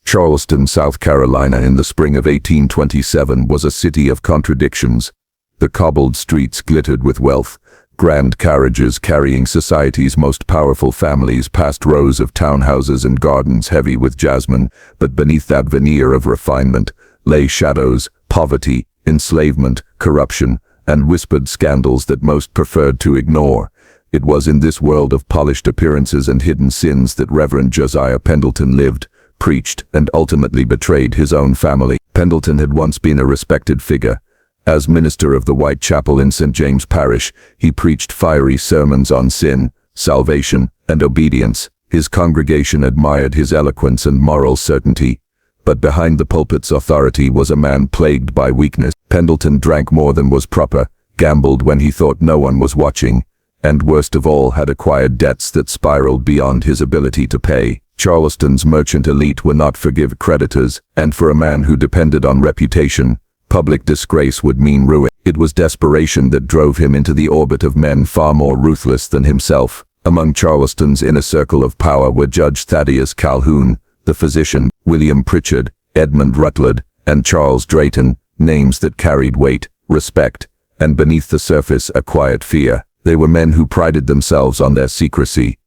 Charleston, South Carolina in the spring of 1827 was a city of contradictions. The cobbled streets glittered with wealth. Grand carriages carrying society's most powerful families passed rows of townhouses and gardens heavy with jasmine, but beneath that veneer of refinement lay shadows, poverty, enslavement, corruption, and whispered scandals that most preferred to ignore. It was in this world of polished appearances and hidden sins that Reverend Josiah Pendleton lived, preached, and ultimately betrayed his own family. Pendleton had once been a respected figure. As minister of the White Chapel in St. James Parish, he preached fiery sermons on sin, salvation, and obedience. His congregation admired his eloquence and moral certainty. But behind the pulpit's authority was a man plagued by weakness. Pendleton drank more than was proper, gambled when he thought no one was watching, and worst of all had acquired debts that spiraled beyond his ability to pay. Charleston's merchant elite were not forgive creditors, and for a man who depended on reputation, public disgrace would mean ruin. It was desperation that drove him into the orbit of men far more ruthless than himself. Among Charleston's inner circle of power were Judge Thaddeus Calhoun, the physician, William Pritchard, Edmund Rutland, and Charles Drayton, names that carried weight, respect, and beneath the surface a quiet fear. They were men who prided themselves on their secrecy.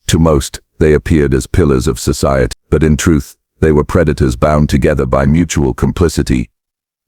To most, they appeared as pillars of society, but in truth, they were predators bound together by mutual complicity.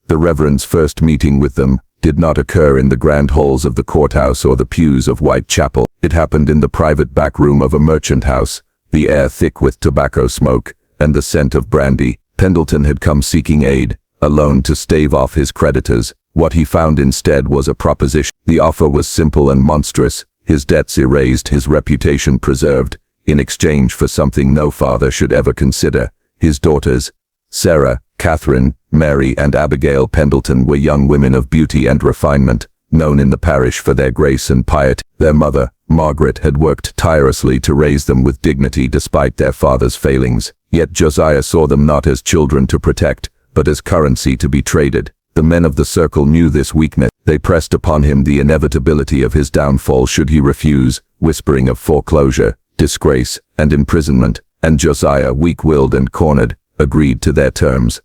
The Reverend's first meeting with them did not occur in the grand halls of the courthouse or the pews of White Chapel. It happened in the private back room of a merchant house, the air thick with tobacco smoke and the scent of brandy. Pendleton had come seeking aid, alone to stave off his creditors. What he found instead was a proposition. The offer was simple and monstrous, his debts erased, his reputation preserved, in exchange for something no father should ever consider. His daughters, Sarah, Catherine, Mary, and Abigail Pendleton, were young women of beauty and refinement, known in the parish for their grace and piety. Their mother, Margaret, had worked tirelessly to raise them with dignity despite their father's failings. Yet Josiah saw them not as children to protect, but as currency to be traded. The men of the circle knew this weakness. They pressed upon him the inevitability of his downfall should he refuse, whispering of foreclosure, disgrace, and imprisonment, and Josiah, weak-willed and cornered, agreed to their terms.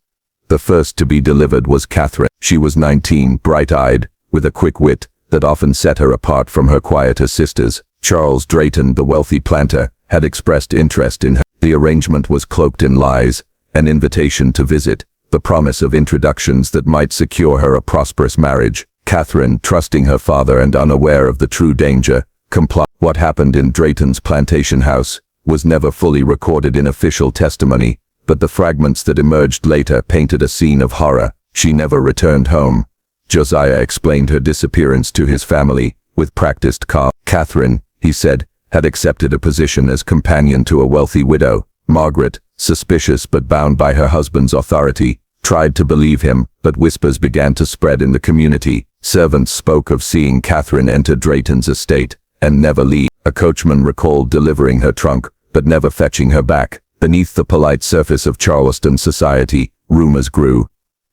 The first to be delivered was Catherine. She was 19, bright-eyed, with a quick wit that often set her apart from her quieter sisters. Charles Drayton, the wealthy planter, had expressed interest in her. The arrangement was cloaked in lies, an invitation to visit, the promise of introductions that might secure her a prosperous marriage. Catherine, trusting her father and unaware of the true danger, complied. What happened in Drayton's plantation house was never fully recorded in official testimony, but the fragments that emerged later painted a scene of horror. She never returned home. Josiah explained her disappearance to his family with practiced calm. Catherine, he said, had accepted a position as companion to a wealthy widow. Margaret, suspicious but bound by her husband's authority, tried to believe him, but whispers began to spread in the community. Servants spoke of seeing Catherine enter Drayton's estate and never leave. A coachman recalled delivering her trunk, but never fetching her back. Beneath the polite surface of Charleston society, rumors grew.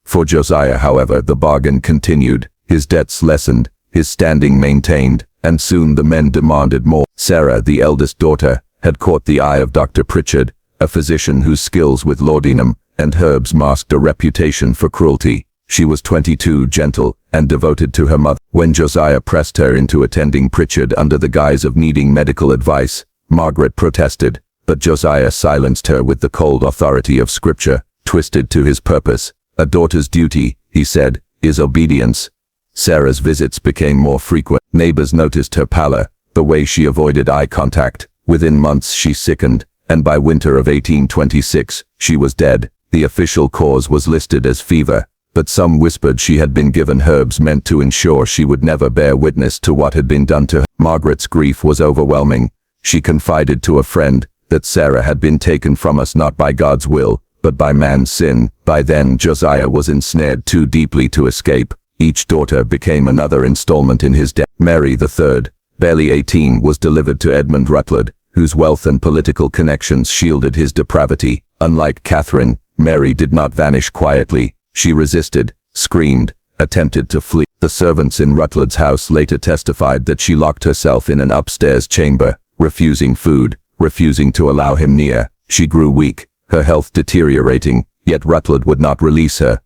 For Josiah, however, the bargain continued. His debts lessened, his standing maintained, and soon the men demanded more. Sarah, the eldest daughter, had caught the eye of Dr. Pritchard, a physician whose skills with laudanum and herbs masked a reputation for cruelty. She was 22, gentle, and devoted to her mother. When Josiah pressed her into attending Pritchard under the guise of needing medical advice, Margaret protested, but Josiah silenced her with the cold authority of Scripture, twisted to his purpose. A daughter's duty, he said, is obedience. Sarah's visits became more frequent. Neighbors noticed her pallor, the way she avoided eye contact. Within months she sickened, and by winter of 1826, she was dead. The official cause was listed as fever, but some whispered she had been given herbs meant to ensure she would never bear witness to what had been done to her. Margaret's grief was overwhelming. She confided to a friend that Sarah had been taken from us not by God's will, but by man's sin. By then Josiah was ensnared too deeply to escape. Each daughter became another installment in his debt. Mary III, barely 18, was delivered to Edmund Rutland, whose wealth and political connections shielded his depravity. Unlike Catherine, Mary did not vanish quietly. She resisted, screamed, attempted to flee. The servants in Rutland's house later testified that she locked herself in an upstairs chamber, refusing food, refusing to allow him near. She grew weak, her health deteriorating, yet Rutland would not release her.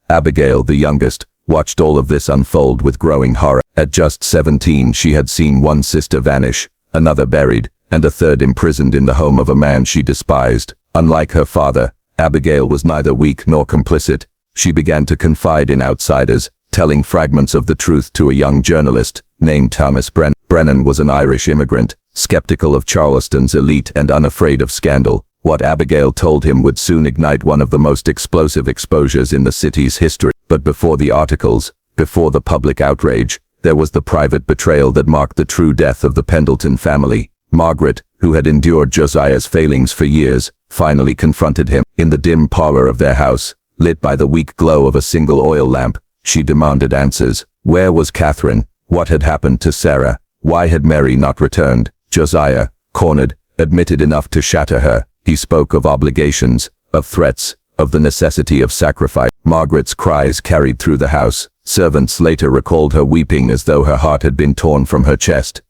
Abigail, the youngest, watched all of this unfold with growing horror. At just 17, she had seen one sister vanish, another buried, and a third imprisoned in the home of a man she despised. Unlike her father, Abigail was neither weak nor complicit. She began to confide in outsiders, telling fragments of the truth to a young journalist named Thomas Brennan. Brennan was an Irish immigrant, skeptical of Charleston's elite and unafraid of scandal. What Abigail told him would soon ignite one of the most explosive exposures in the city's history. But before the articles, before the public outrage, there was the private betrayal that marked the true death of the Pendleton family. Margaret, who had endured Josiah's failings for years, finally confronted him. In the dim parlor of their house, lit by the weak glow of a single oil lamp, she demanded answers. Where was Catherine? What had happened to Sarah? Why had Mary not returned? Josiah, cornered, admitted enough to shatter her. He spoke of obligations, of threats, of the necessity of sacrifice. Margaret's cries carried through the house. Servants later recalled her weeping as though her heart had been torn from her chest.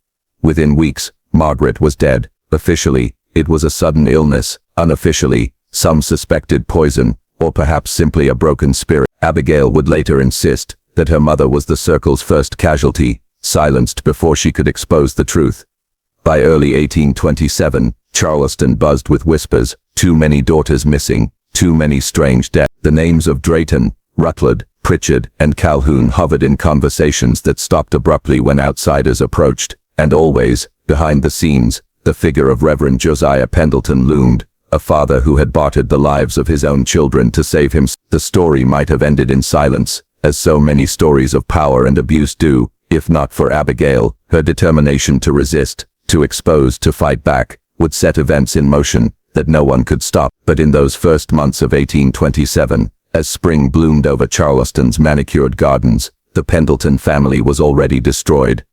Within weeks, Margaret was dead. Officially, it was a sudden illness. Unofficially, some suspected poison, or perhaps simply a broken spirit. Abigail would later insist that her mother was the circle's first casualty, silenced before she could expose the truth. By early 1827, Charleston buzzed with whispers, too many daughters missing, too many strange deaths. The names of Drayton, Rutland, Pritchard, and Calhoun hovered in conversations that stopped abruptly when outsiders approached, and always, behind the scenes, the figure of Reverend Josiah Pendleton loomed, a father who had bartered the lives of his own children to save him. The story might have ended in silence, as so many stories of power and abuse do, if not for Abigail. Her determination to resist, to expose, to fight back, would set events in motion that no one could stop. But in those first months of 1827, as spring bloomed over Charleston's manicured gardens, the Pendleton family was already destroyed.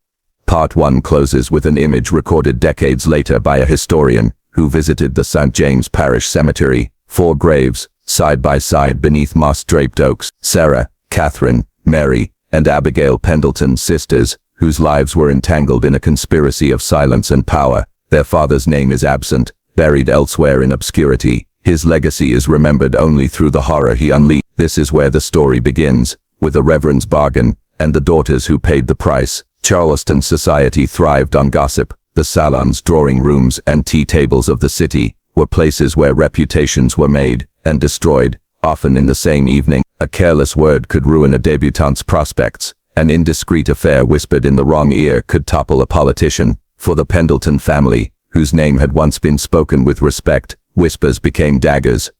Part 1 closes with an image recorded decades later by a historian who visited the St. James Parish Cemetery. 4 graves, side by side beneath moss-draped oaks. Sarah, Catherine, Mary, and Abigail Pendleton, sisters, whose lives were entangled in a conspiracy of silence and power. Their father's name is absent, buried elsewhere in obscurity. His legacy is remembered only through the horror he unleashed. This is where the story begins, with the Reverend's bargain, and the daughters who paid the price. Charleston society thrived on gossip. The salons, drawing rooms, and tea tables of the city were places where reputations were made and destroyed, often in the same evening. A careless word could ruin a debutante's prospects. An indiscreet affair whispered in the wrong ear could topple a politician. For the Pendleton family, whose name had once been spoken with respect, whispers became daggers.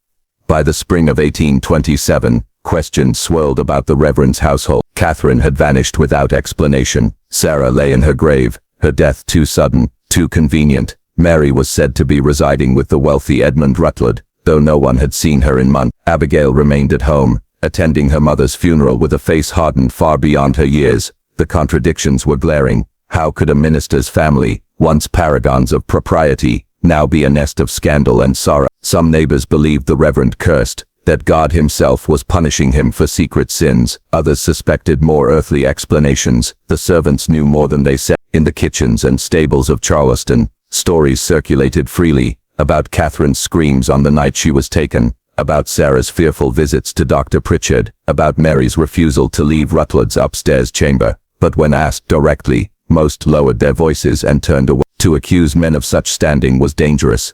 By the spring of 1827, questions swirled about the Reverend's household. Catherine had vanished without explanation. Sarah lay in her grave, her death too sudden, too convenient. Mary was said to be residing with the wealthy Edmund Rutland, though no one had seen her in months. Abigail remained at home, attending her mother's funeral with a face hardened far beyond her years. The contradictions were glaring. How could a minister's family, once paragons of propriety, now be a nest of scandal and sorrow? Some neighbors believed the Reverend cursed, that God himself was punishing him for secret sins. Others suspected more earthly explanations. The servants knew more than they said. In the kitchens and stables of Charleston, stories circulated freely about Catherine's screams on the night she was taken, about Sarah's fearful visits to Dr. Pritchard, about Mary's refusal to leave Rutland's upstairs chamber. But when asked directly, most lowered their voices and turned away. To accuse men of such standing was dangerous.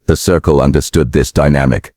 The circle understood this dynamic.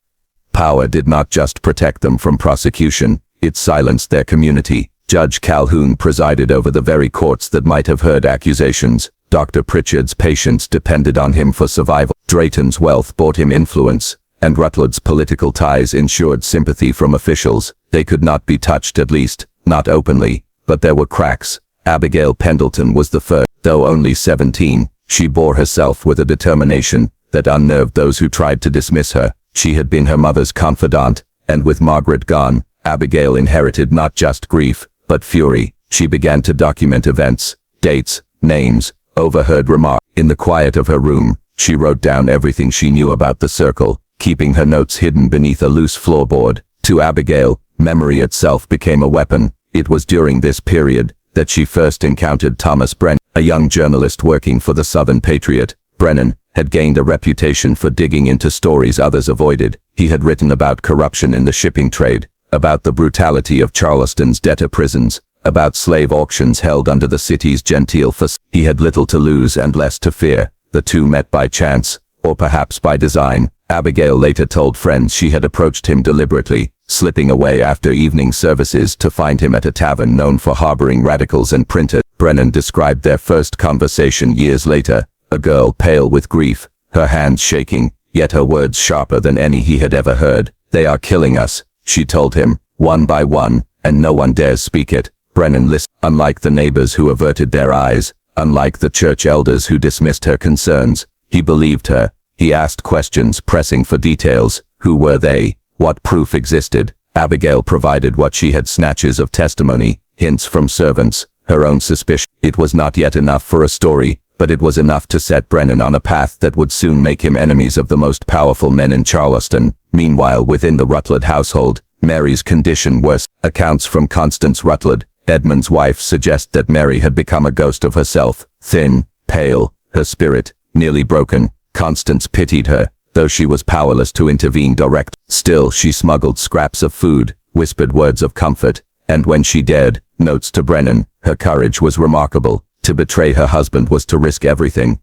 Power did not just protect them from prosecution, it silenced their community. Judge Calhoun presided over the very courts that might have heard accusations. Dr. Pritchard's patience depended on him for survival. Drayton's wealth bought him influence, and Rutland's political ties ensured sympathy from officials. They could not be touched, at least, not openly, but there were cracks. Abigail Pendleton was the first. Though only 17, she bore herself with a determination that unnerved those who tried to dismiss her. She had been her mother's confidant, and with Margaret gone, Abigail inherited not just grief, but fury. She began to document events, dates, names, overheard remarks. In the quiet of her room, she wrote down everything she knew about the circle, keeping her notes hidden beneath a loose floorboard. To Abigail, memory itself became a weapon. It was during this period that she first encountered Thomas Brennan, a young journalist working for the Southern Patriot. Brennan had gained a reputation for digging into stories others avoided. He had written about corruption in the shipping trade, about the brutality of Charleston's debtor prisons, about slave auctions held under the city's genteel facade. He had little to lose and less to fear. The two met by chance, or perhaps by design. Abigail later told friends she had approached him deliberately, slipping away after evening services to find him at a tavern known for harboring radicals and printers. Brennan described their first conversation years later, a girl pale with grief, her hands shaking, yet her words sharper than any he had ever heard. "They are killing us," she told him, one by one, and no one dares speak it. Brennan listened. Unlike the neighbors who averted their eyes, unlike the church elders who dismissed her concerns, he believed her. He asked questions, pressing for details. Who were they? What proof existed? Abigail provided what she had: snatches of testimony, hints from servants, her own suspicion. It was not yet enough for a story, but it was enough to set Brennan on a path that would soon make him enemies of the most powerful men in Charleston. Meanwhile, within the Rutland household, Mary's condition worse. Accounts from Constance Rutland, Edmund's wife, suggest that Mary had become a ghost of herself, thin, pale, her spirit nearly broken. Constance pitied her, though she was powerless to intervene direct. Still, she smuggled scraps of food, whispered words of comfort, and when she dared, notes to Brennan. Her courage was remarkable. To betray her husband was to risk everything.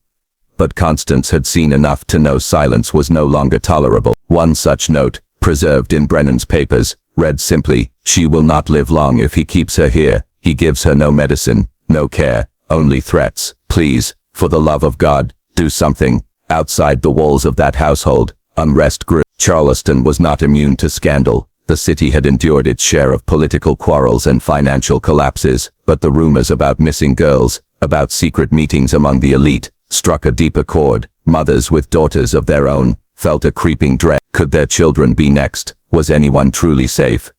But Constance had seen enough to know silence was no longer tolerable. One such note, preserved in Brennan's papers, read simply, "She will not live long if he keeps her here. He gives her no medicine, no care, only threats. Please, for the love of God, do something." Outside the walls of that household, unrest grew. Charleston was not immune to scandal. The city had endured its share of political quarrels and financial collapses, but the rumors about missing girls, about secret meetings among the elite, struck a deeper chord. Mothers with daughters of their own felt a creeping dread. Could their children be next? Was anyone truly safe?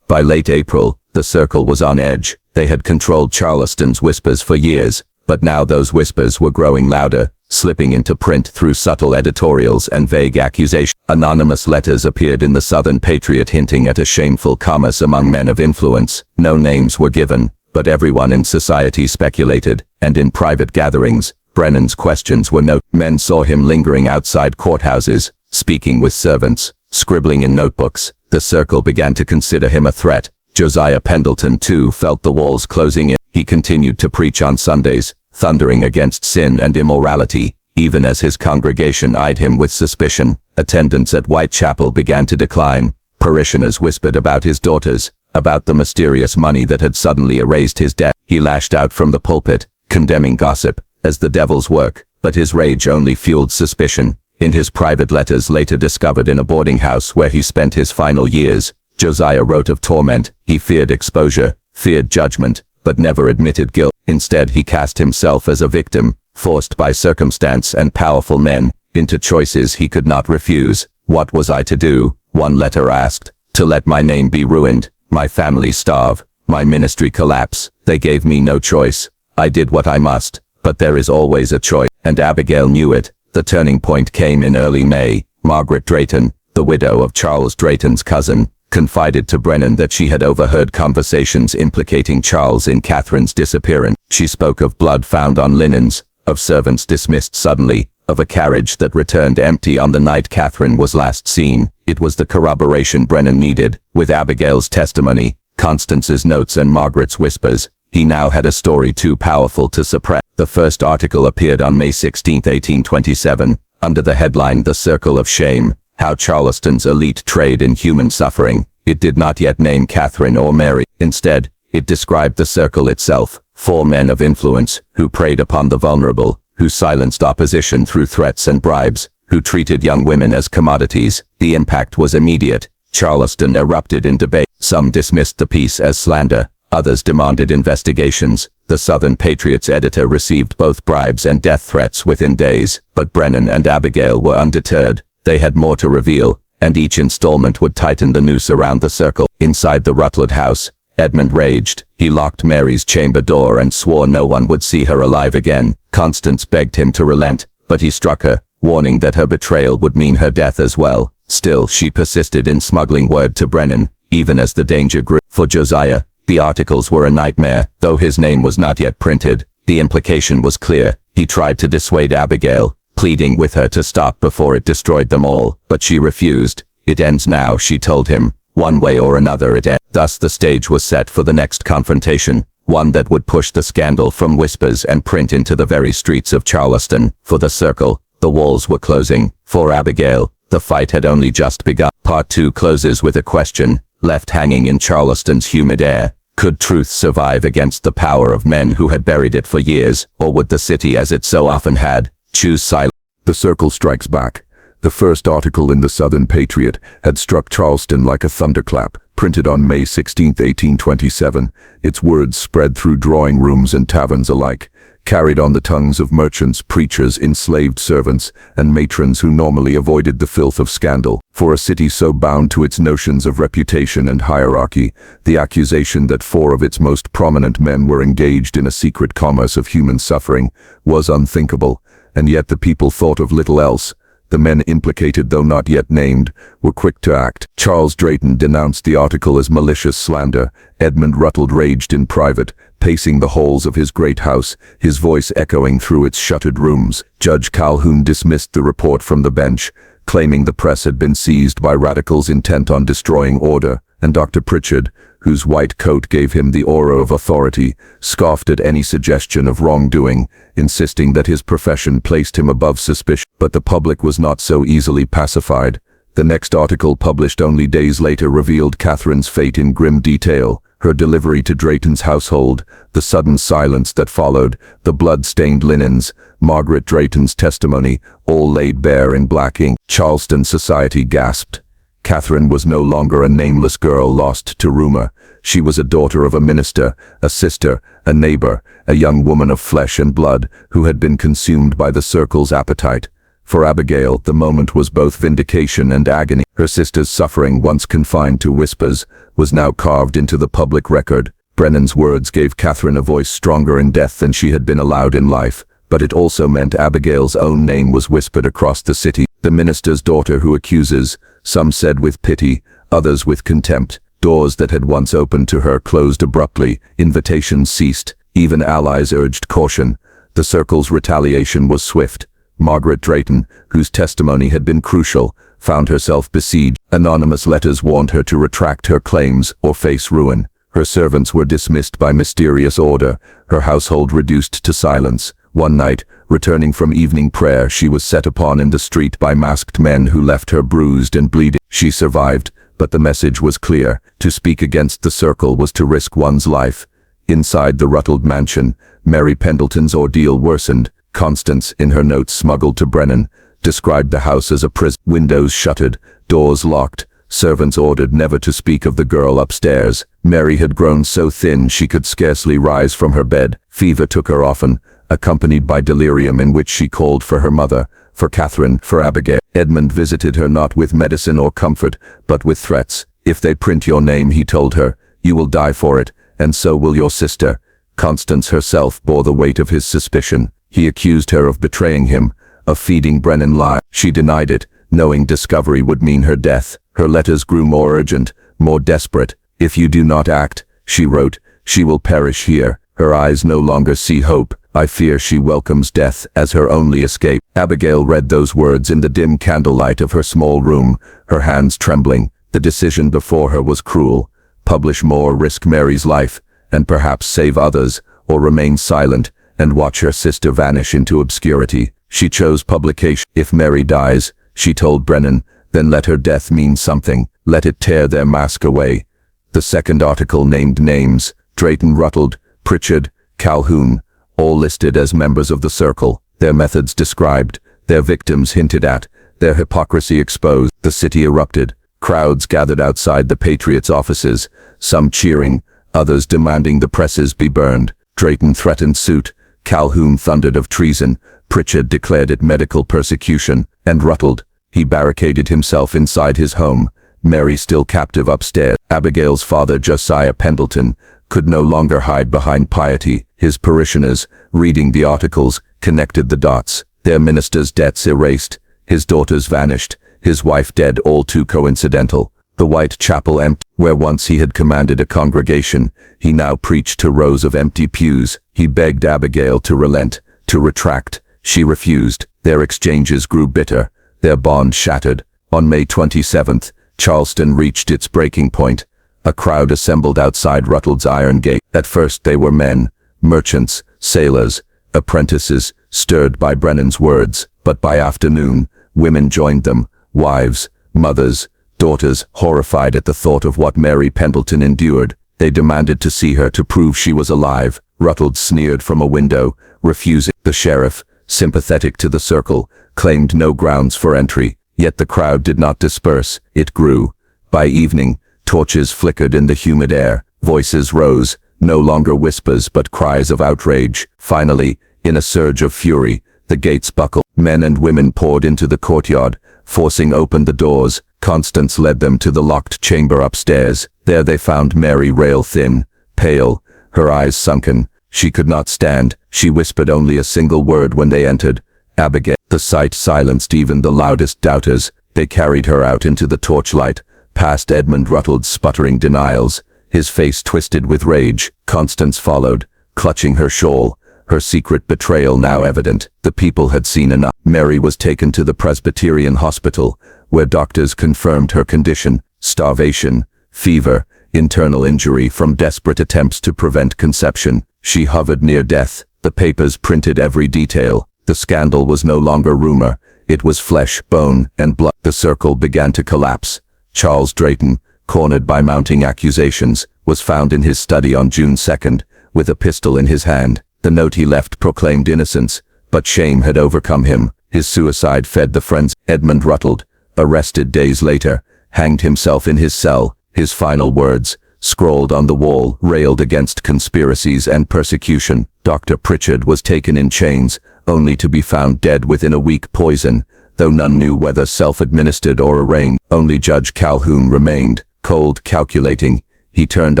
By late April, the circle was on edge. They had controlled Charleston's whispers for years, but now those whispers were growing louder, slipping into print through subtle editorials and vague accusations. Anonymous letters appeared in the Southern Patriot hinting at a shameful commerce among men of influence. No names were given, but everyone in society speculated, and in private gatherings, Brennan's questions were noted. Men saw him lingering outside courthouses, speaking with servants, scribbling in notebooks. The circle began to consider him a threat. Josiah Pendleton, too, felt the walls closing in. He continued to preach on Sundays, thundering against sin and immorality, even as his congregation eyed him with suspicion. Attendance at Whitechapel began to decline. Parishioners whispered about his daughters, about the mysterious money that had suddenly erased his debt. He lashed out from the pulpit, condemning gossip as the devil's work, but his rage only fueled suspicion. In his private letters later discovered in a boarding house where he spent his final years, Josiah wrote of torment. He feared exposure, feared judgment, but never admitted guilt. Instead, he cast himself as a victim, forced by circumstance and powerful men, into choices he could not refuse. "What was I to do?" one letter asked. "To let my name be ruined, my family starve, my ministry collapse. They gave me no choice. I did what I must, but there is always a choice." And Abigail knew it. The turning point came in early May. Margaret Drayton, the widow of Charles Drayton's cousin, confided to Brennan that she had overheard conversations implicating Charles in Catherine's disappearance. She spoke of blood found on linens, of servants dismissed suddenly, of a carriage that returned empty on the night Catherine was last seen. It was the corroboration Brennan needed. With Abigail's testimony, Constance's notes and Margaret's whispers, he now had a story too powerful to suppress. The first article appeared on May 16, 1827, under the headline "The Circle of Shame: How Charleston's Elite Trade in Human Suffering." It did not yet name Catherine or Mary. Instead, it described the circle itself, 4 men of influence, who preyed upon the vulnerable, who silenced opposition through threats and bribes, who treated young women as commodities. The impact was immediate. Charleston erupted in debate. Some dismissed the piece as slander. Others demanded investigations. The Southern Patriot's editor received both bribes and death threats within days. But Brennan and Abigail were undeterred. They had more to reveal, and each installment would tighten the noose around the circle. Inside the Rutland house, Edmund raged. He locked Mary's chamber door and swore no one would see her alive again. Constance begged him to relent, but he struck her, warning that her betrayal would mean her death as well. Still, she persisted in smuggling word to Brennan, even as the danger grew. For Josiah, the articles were a nightmare. Though his name was not yet printed, the implication was clear. He tried to dissuade Abigail, pleading with her to stop before it destroyed them all, but she refused. "It ends now," she told him. "One way or another it ends." Thus the stage was set for the next confrontation, one that would push the scandal from whispers and print into the very streets of Charleston. For the circle, the walls were closing. For Abigail, the fight had only just begun. Part 2 closes with a question, left hanging in Charleston's humid air. Could truth survive against the power of men who had buried it for years, or would the city, as it so often had, choose silence? The circle strikes back. The first article in the Southern Patriot had struck Charleston like a thunderclap. Printed on May 16, 1827, its words spread through drawing rooms and taverns alike, carried on the tongues of merchants, preachers, enslaved servants, and matrons who normally avoided the filth of scandal. For a city so bound to its notions of reputation and hierarchy, the accusation that 4 of its most prominent men were engaged in a secret commerce of human suffering was unthinkable, and yet the people thought of little else. The men implicated, though not yet named, were quick to act. Charles Drayton denounced the article as malicious slander. Edmund Rutland raged in private, pacing the halls of his great house, his voice echoing through its shuttered rooms. Judge Calhoun dismissed the report from the bench, claiming the press had been seized by radicals intent on destroying order, and Dr. Pritchard, whose white coat gave him the aura of authority, scoffed at any suggestion of wrongdoing, insisting that his profession placed him above suspicion. But the public was not so easily pacified. The next article, published only days later, revealed Catherine's fate in grim detail: her delivery to Drayton's household, the sudden silence that followed, the blood-stained linens, Margaret Drayton's testimony, all laid bare in black ink. Charleston society gasped. Catherine was no longer a nameless girl lost to rumor. She was a daughter of a minister, a sister, a neighbor, a young woman of flesh and blood who had been consumed by the circle's appetite. For Abigail, the moment was both vindication and agony. Her sister's suffering, once confined to whispers, was now carved into the public record. Brennan's words gave Catherine a voice stronger in death than she had been allowed in life, but it also meant Abigail's own name was whispered across the city. The minister's daughter who accuses, some said with pity, others with contempt. Doors that had once opened to her closed abruptly, invitations ceased, even allies urged caution. The circle's retaliation was swift. Margaret Drayton, whose testimony had been crucial, found herself besieged. Anonymous letters warned her to retract her claims or face ruin. Her servants were dismissed by mysterious order, her household reduced to silence. One night, returning from evening prayer, she was set upon in the street by masked men who left her bruised and bleeding. She survived, but the message was clear: to speak against the circle was to risk one's life. Inside the Rutland mansion, Mary Pendleton's ordeal worsened. Constance, in her notes smuggled to Brennan, described the house as a prison. Windows shuttered, doors locked, servants ordered never to speak of the girl upstairs. Mary had grown so thin she could scarcely rise from her bed. Fever took her often, accompanied by delirium in which she called for her mother, for Catherine, for Abigail. Edmund visited her not with medicine or comfort, but with threats. "If they print your name," he told her, "you will die for it, and so will your sister." Constance herself bore the weight of his suspicion. He accused her of betraying him, of feeding Brennan lies. She denied it, knowing discovery would mean her death. Her letters grew more urgent, more desperate. "If you do not act," she wrote, "she will perish here. Her eyes no longer see hope. I fear she welcomes death as her only escape." Abigail read those words in the dim candlelight of her small room, her hands trembling. The decision before her was cruel. Publish more, risk Mary's life, and perhaps save others, or remain silent and watch her sister vanish into obscurity. She chose publication. "If Mary dies," she told Brennan, "then let her death mean something. Let it tear their mask away." The second article named names: Drayton, Rutland, Pritchard, Calhoun, all listed as members of the circle, their methods described, their victims hinted at, their hypocrisy exposed. The city erupted. Crowds gathered outside the Patriots' offices, some cheering, others demanding the presses be burned. Drayton threatened suit, Calhoun thundered of treason, Pritchard declared it medical persecution, and Rutland, he barricaded himself inside his home, Mary still captive upstairs. Abigail's father, Josiah Pendleton, could no longer hide behind piety. His parishioners, reading the articles, connected the dots. Their minister's debts erased, his daughters vanished, his wife dead, all too coincidental. The white chapel empty. Where once he had commanded a congregation, he now preached to rows of empty pews. He begged Abigail to relent, to retract. She refused. Their exchanges grew bitter, their bond shattered. On May 27th, Charleston reached its breaking point. A crowd assembled outside Ruttle's Iron Gate. At first they were men, merchants, sailors, apprentices, stirred by Brennan's words, but by afternoon, women joined them, wives, mothers, daughters, horrified at the thought of what Mary Pendleton endured. They demanded to see her to prove she was alive. Ruttle sneered from a window, refusing. The sheriff, sympathetic to the circle, claimed no grounds for entry, yet the crowd did not disperse. It grew. By evening, torches flickered in the humid air, voices rose, no longer whispers but cries of outrage. Finally, in a surge of fury, the gates buckled. Men and women poured into the courtyard, forcing open the doors. Constance led them to the locked chamber upstairs. There they found Mary rail-thin, pale, her eyes sunken. She could not stand. She whispered only a single word when they entered, Abigail. The sight silenced even the loudest doubters. They carried her out into the torchlight, past Edmund Ruttle's sputtering denials, his face twisted with rage. Constance followed, clutching her shawl, her secret betrayal now evident. The people had seen enough. Mary was taken to the Presbyterian hospital, where doctors confirmed her condition: starvation, fever, internal injury from desperate attempts to prevent conception. She hovered near death. The papers printed every detail. The scandal was no longer rumor. It was flesh, bone, and blood. The circle began to collapse. Charles Drayton, cornered by mounting accusations, was found in his study on June 2nd, with a pistol in his hand. The note he left proclaimed innocence, but shame had overcome him. His suicide fed the frenzy. Edmund Ruttle, arrested days later, hanged himself in his cell. His final words, scrawled on the wall, railed against conspiracies and persecution. Dr. Pritchard was taken in chains, only to be found dead within a week. Poison, though none knew whether self-administered or arranged. Only Judge Calhoun remained, cold, calculating. He turned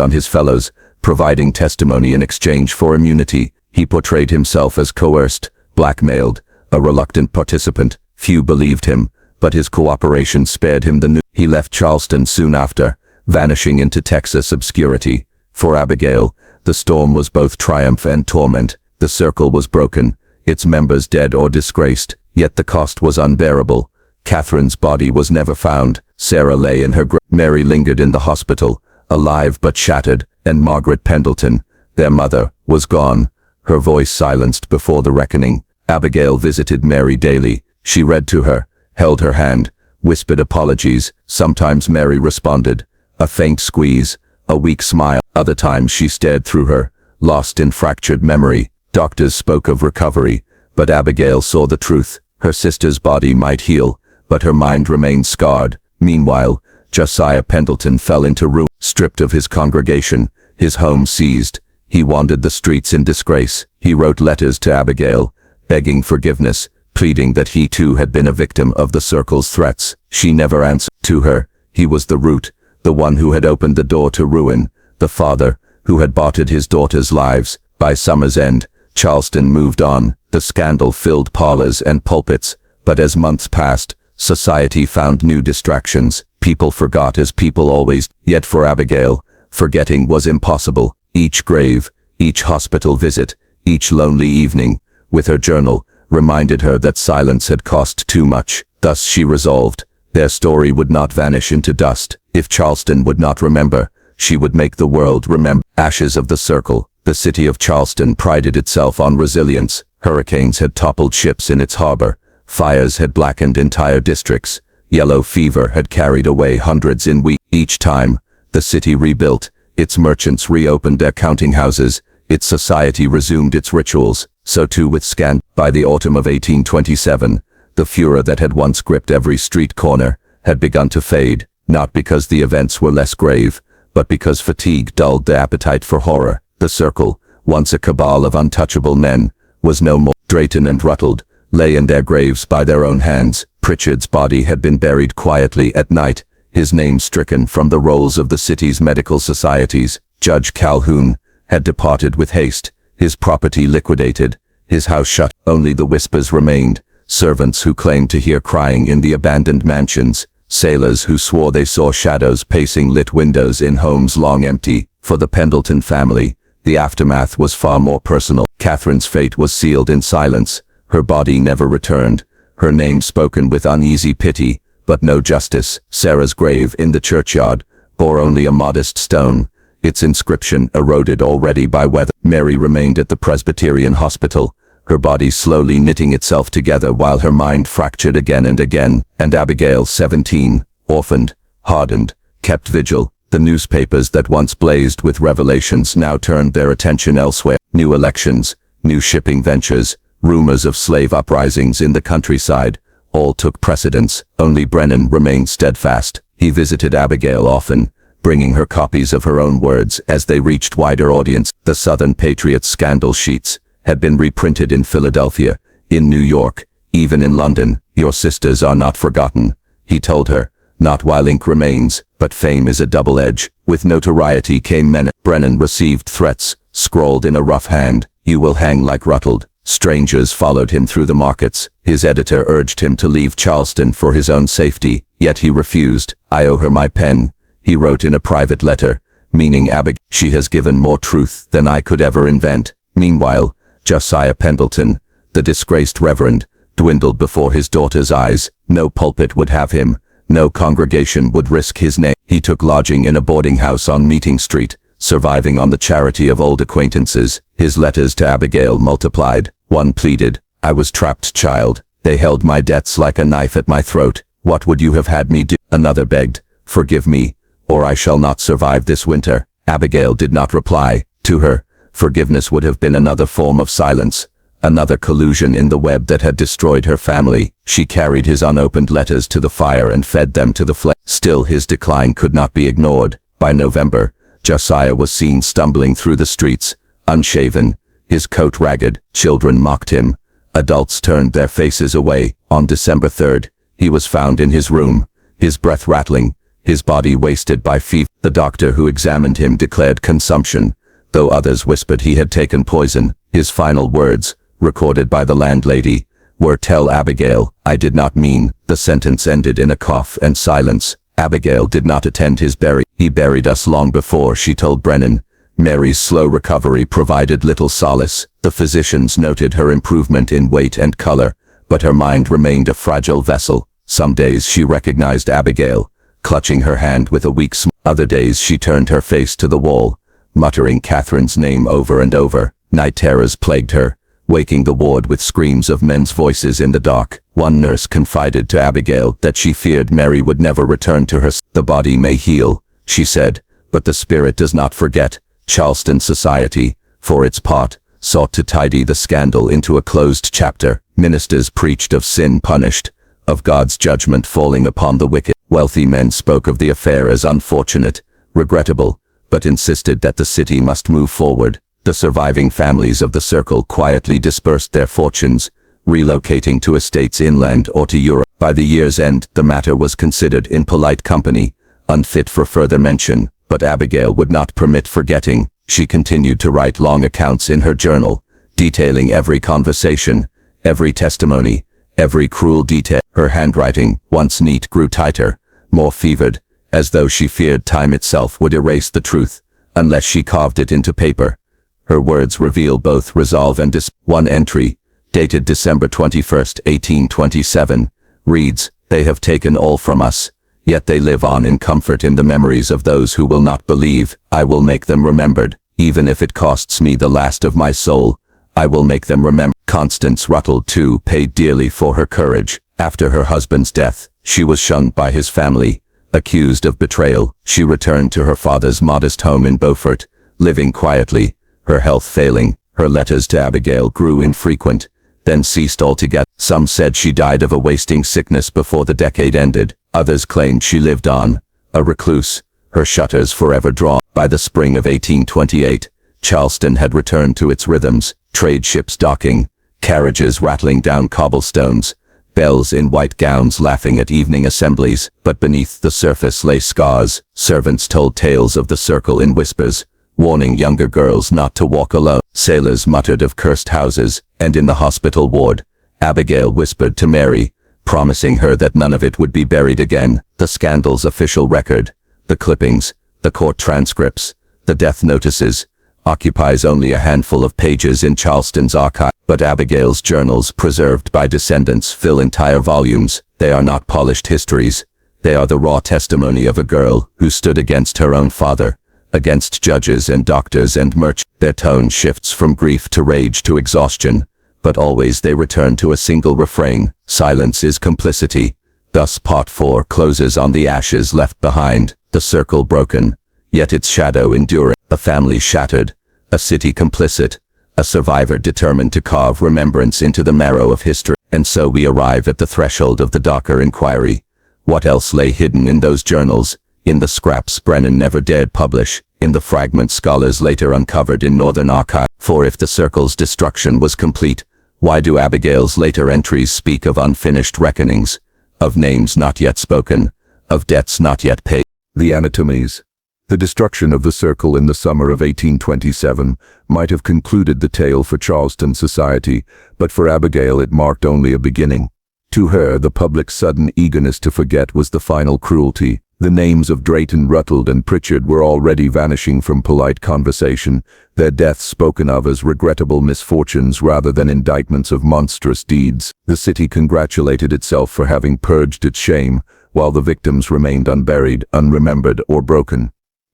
on his fellows, providing testimony in exchange for immunity. He portrayed himself as coerced, blackmailed, a reluctant participant. Few believed him, but his cooperation spared him the news. He left Charleston soon after, vanishing into Texas obscurity. For Abigail, the storm was both triumph and torment. The circle was broken, its members dead or disgraced, yet the cost was unbearable. Catherine's body was never found. Sarah lay in her grave. Mary lingered in the hospital, alive but shattered, and Margaret Pendleton, their mother, was gone, her voice silenced before the reckoning. Abigail visited Mary daily. She read to her, held her hand, whispered apologies. Sometimes Mary responded, a faint squeeze, a weak smile. Other times she stared through her, lost in fractured memory. Doctors spoke of recovery, but Abigail saw the truth. Her sister's body might heal, but her mind remained scarred. Meanwhile, Josiah Pendleton fell into ruin. Stripped of his congregation, his home seized, he wandered the streets in disgrace. He wrote letters to Abigail, begging forgiveness, pleading that he too had been a victim of the circle's threats. She never answered. To her, he was the root, the one who had opened the door to ruin, the father who had bartered his daughters' lives. By summer's end, Charleston moved on. The scandal filled parlors and pulpits, but as months passed, society found new distractions. People forgot as people always. Yet for Abigail, forgetting was impossible. Each grave, each hospital visit, each lonely evening, with her journal, reminded her that silence had cost too much. Thus she resolved, their story would not vanish into dust. If Charleston would not remember, she would make the world remember. Ashes of the circle. The city of Charleston prided itself on resilience. Hurricanes had toppled ships in its harbor. Fires had blackened entire districts. Yellow fever had carried away hundreds in weeks. Each time, the city rebuilt. Its merchants reopened their counting houses. Its society resumed its rituals. So too with Scan. By the autumn of 1827, the furor that had once gripped every street corner had begun to fade, not because the events were less grave, but because fatigue dulled the appetite for horror. The circle, once a cabal of untouchable men, was no more. Drayton and Ruttle lay in their graves by their own hands. Pritchard's body had been buried quietly at night, his name stricken from the rolls of the city's medical societies. Judge Calhoun had departed with haste, his property liquidated, his house shut. Only the whispers remained, servants who claimed to hear crying in the abandoned mansions, sailors who swore they saw shadows pacing lit windows in homes long empty. For the Pendleton family, the aftermath was far more personal. Catherine's fate was sealed in silence. Her body never returned, her name spoken with uneasy pity, but no justice. Sarah's grave in the churchyard bore only a modest stone, its inscription eroded already by weather. Mary remained at the Presbyterian hospital, her body slowly knitting itself together while her mind fractured again and again, and Abigail, 17, orphaned, hardened, kept vigil. The newspapers that once blazed with revelations now turned their attention elsewhere. New elections, new shipping ventures, rumors of slave uprisings in the countryside, all took precedence. Only Brennan remained steadfast. He visited Abigail often, bringing her copies of her own words as they reached wider audience. The Southern Patriot scandal sheets had been reprinted in Philadelphia, in New York, even in London. Your sisters are not forgotten, he told her. Not while ink remains, but fame is a double edge. With notoriety came menace. Brennan received threats, scrawled in a rough hand, "You will hang like Ruttled." Strangers followed him through the markets. His editor urged him to leave Charleston for his own safety, yet he refused. "I owe her my pen," he wrote in a private letter, meaning Abigail. "She has given more truth than I could ever invent." Meanwhile, Josiah Pendleton, the disgraced reverend, dwindled before his daughter's eyes. No pulpit would have him. No congregation would risk his name. He took lodging in a boarding house on Meeting Street, surviving on the charity of old acquaintances. His letters to Abigail multiplied. One pleaded, "I was trapped, child. They held my debts like a knife at my throat. What would you have had me do?" Another begged, "Forgive me, or I shall not survive this winter." Abigail did not reply. To her, forgiveness would have been another form of silence, another collusion in the web that had destroyed her family. She carried his unopened letters to the fire and fed them to the flame. Still his decline could not be ignored. By November, Josiah was seen stumbling through the streets, unshaven, his coat ragged. Children mocked him. Adults turned their faces away. On December 3rd, he was found in his room, his breath rattling, his body wasted by fever. The doctor who examined him declared consumption, though others whispered he had taken poison. His final words, recorded by the landlady, were, "Tell Abigail, I did not mean." The sentence ended in a cough and silence. Abigail did not attend his burial. "He buried us long before," she told Brennan. Mary's slow recovery provided little solace. The physicians noted her improvement in weight and color, but her mind remained a fragile vessel. Some days she recognized Abigail, clutching her hand with a weak smile. Other days she turned her face to the wall, muttering Catherine's name over and over. Night terrors plagued her, waking the ward with screams of men's voices in the dark. One nurse confided to Abigail that she feared Mary would never return to her. "The body may heal," she said, "but the spirit does not forget." Charleston society, for its part, sought to tidy the scandal into a closed chapter. Ministers preached of sin punished, of God's judgment falling upon the wicked. Wealthy men spoke of the affair as unfortunate, regrettable, but insisted that the city must move forward. The surviving families of the circle quietly dispersed their fortunes, relocating to estates inland or to Europe. By the year's end, the matter was considered in polite company, unfit for further mention, but Abigail would not permit forgetting. She continued to write long accounts in her journal, detailing every conversation, every testimony, every cruel detail. Her handwriting, once neat, grew tighter, more fevered, as though she feared time itself would erase the truth, unless she carved it into paper. Her words reveal both resolve and One entry, dated December 21, 1827, reads, "They have taken all from us, yet they live on in comfort in the memories of those who will not believe. I will make them remembered, even if it costs me the last of my soul. I will make them remember." Constance Ruttle, too, paid dearly for her courage. After her husband's death, she was shunned by his family. Accused of betrayal, she returned to her father's modest home in Beaufort, living quietly, her health failing. Her letters to Abigail grew infrequent, then ceased altogether. Some said she died of a wasting sickness before the decade ended. Others claimed she lived on, a recluse, her shutters forever drawn. By the spring of 1828, Charleston had returned to its rhythms, trade ships docking, carriages rattling down cobblestones, bells in white gowns laughing at evening assemblies, but beneath the surface lay scars. Servants told tales of the circle in whispers, warning younger girls not to walk alone. Sailors muttered of cursed houses, and in the hospital ward, Abigail whispered to Mary, promising her that none of it would be buried again. The scandal's official record, the clippings, the court transcripts, the death notices, occupies only a handful of pages in Charleston's archive, but Abigail's journals, preserved by descendants, fill entire volumes. They are not polished histories. They are the raw testimony of a girl who stood against her own father, against judges and doctors and merchants. Their tone shifts from grief to rage to exhaustion, but always they return to a single refrain: silence is complicity. Thus Part 4 closes on the ashes left behind, the circle broken, yet its shadow enduring. A family shattered, a city complicit, a survivor determined to carve remembrance into the marrow of history. And so we arrive at the threshold of the darker inquiry. What else lay hidden in those journals, in the scraps Brennan never dared publish, in the fragments scholars later uncovered in Northern archives? For if the circle's destruction was complete, why do Abigail's later entries speak of unfinished reckonings, of names not yet spoken, of debts not yet paid? The anatomies. The destruction of the circle in the summer of 1827 might have concluded the tale for Charleston society, but for Abigail it marked only a beginning. To her, the public's sudden eagerness to forget was the final cruelty. The names of Drayton, Rutland, and Pritchard were already vanishing from polite conversation, their deaths spoken of as regrettable misfortunes rather than indictments of monstrous deeds. The city congratulated itself for having purged its shame, while the victims remained unburied, unremembered, or broken.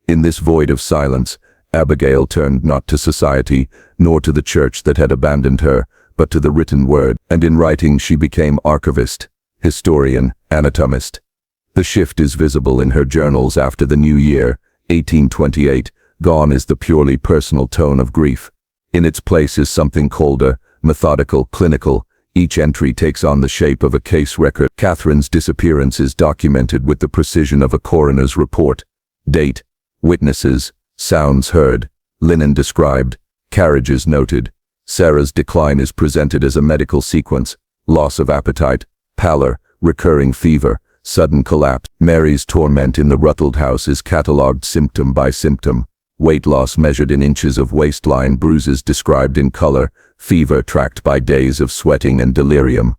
In this void of silence, Abigail turned not to society, nor to the church that had abandoned her, but to the written word, and in writing she became archivist, historian, anatomist. The shift is visible in her journals after the new year, 1828. Gone is the purely personal tone of grief. In its place is something colder, methodical, clinical. Each entry takes on the shape of a case record. Catherine's disappearance is documented with the precision of a coroner's report. Date, witnesses, sounds heard, linen described, carriages noted. Sarah's decline is presented as a medical sequence: loss of appetite, pallor, recurring fever, sudden collapse. Mary's torment in the Rutland house is catalogued symptom by symptom. Weight loss measured in inches of waistline, bruises described in color, fever tracked by days of sweating and delirium.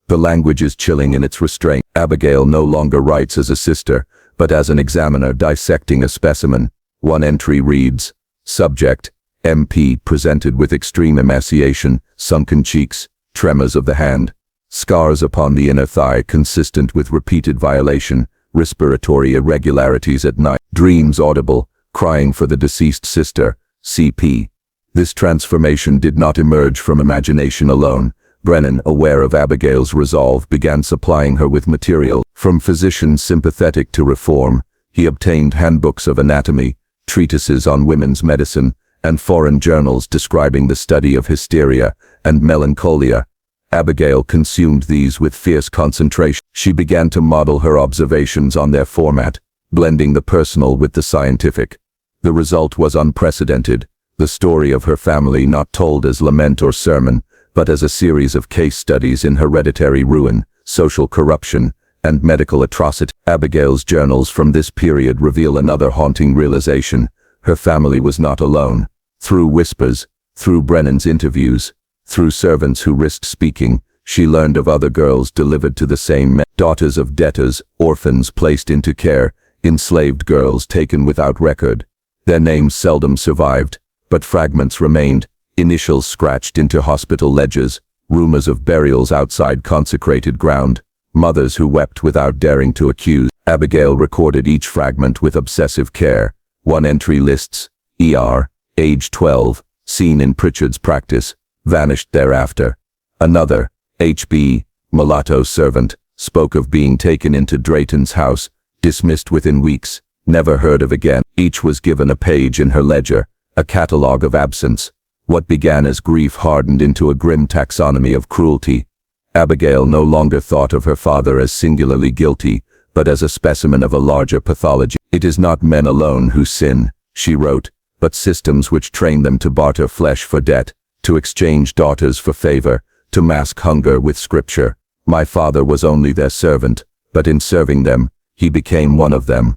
The language is chilling in its restraint. Abigail no longer writes as a sister, but as an examiner dissecting a specimen. One entry reads, subject, MP, presented with extreme emaciation, sunken cheeks, tremors of the hand, scars upon the inner thigh consistent with repeated violation, respiratory irregularities at night, dreams audible, crying for the deceased sister, CP. This transformation did not emerge from imagination alone. Brennan, aware of Abigail's resolve, began supplying her with material. From physicians sympathetic to reform, he obtained handbooks of anatomy, treatises on women's medicine, and foreign journals describing the study of hysteria and melancholia. Abigail consumed these with fierce concentration. She began to model her observations on their format, blending the personal with the scientific. The result was unprecedented, the story of her family not told as lament or sermon, but as a series of case studies in hereditary ruin, social corruption, and medical atrocity. Abigail's journals from this period reveal another haunting realization: her family was not alone. Through whispers, through Brennan's interviews, through servants who risked speaking, she learned of other girls delivered to the same men, daughters of debtors, orphans placed into care, enslaved girls taken without record. Their names seldom survived, but fragments remained, initials scratched into hospital ledgers, rumors of burials outside consecrated ground, mothers who wept without daring to accuse. Abigail recorded each fragment with obsessive care. One entry lists, ER, age 12, seen in Pritchard's practice, vanished thereafter. Another, HB, mulatto servant, spoke of being taken into Drayton's house, dismissed within weeks, never heard of again. Each was given a page in her ledger, a catalogue of absence. What began as grief hardened into a grim taxonomy of cruelty. Abigail no longer thought of her father as singularly guilty, but as a specimen of a larger pathology. It is not men alone who sin, she wrote, but systems which train them to barter flesh for debt, to exchange daughters for favor, to mask hunger with scripture. My father was only their servant, but in serving them, he became one of them.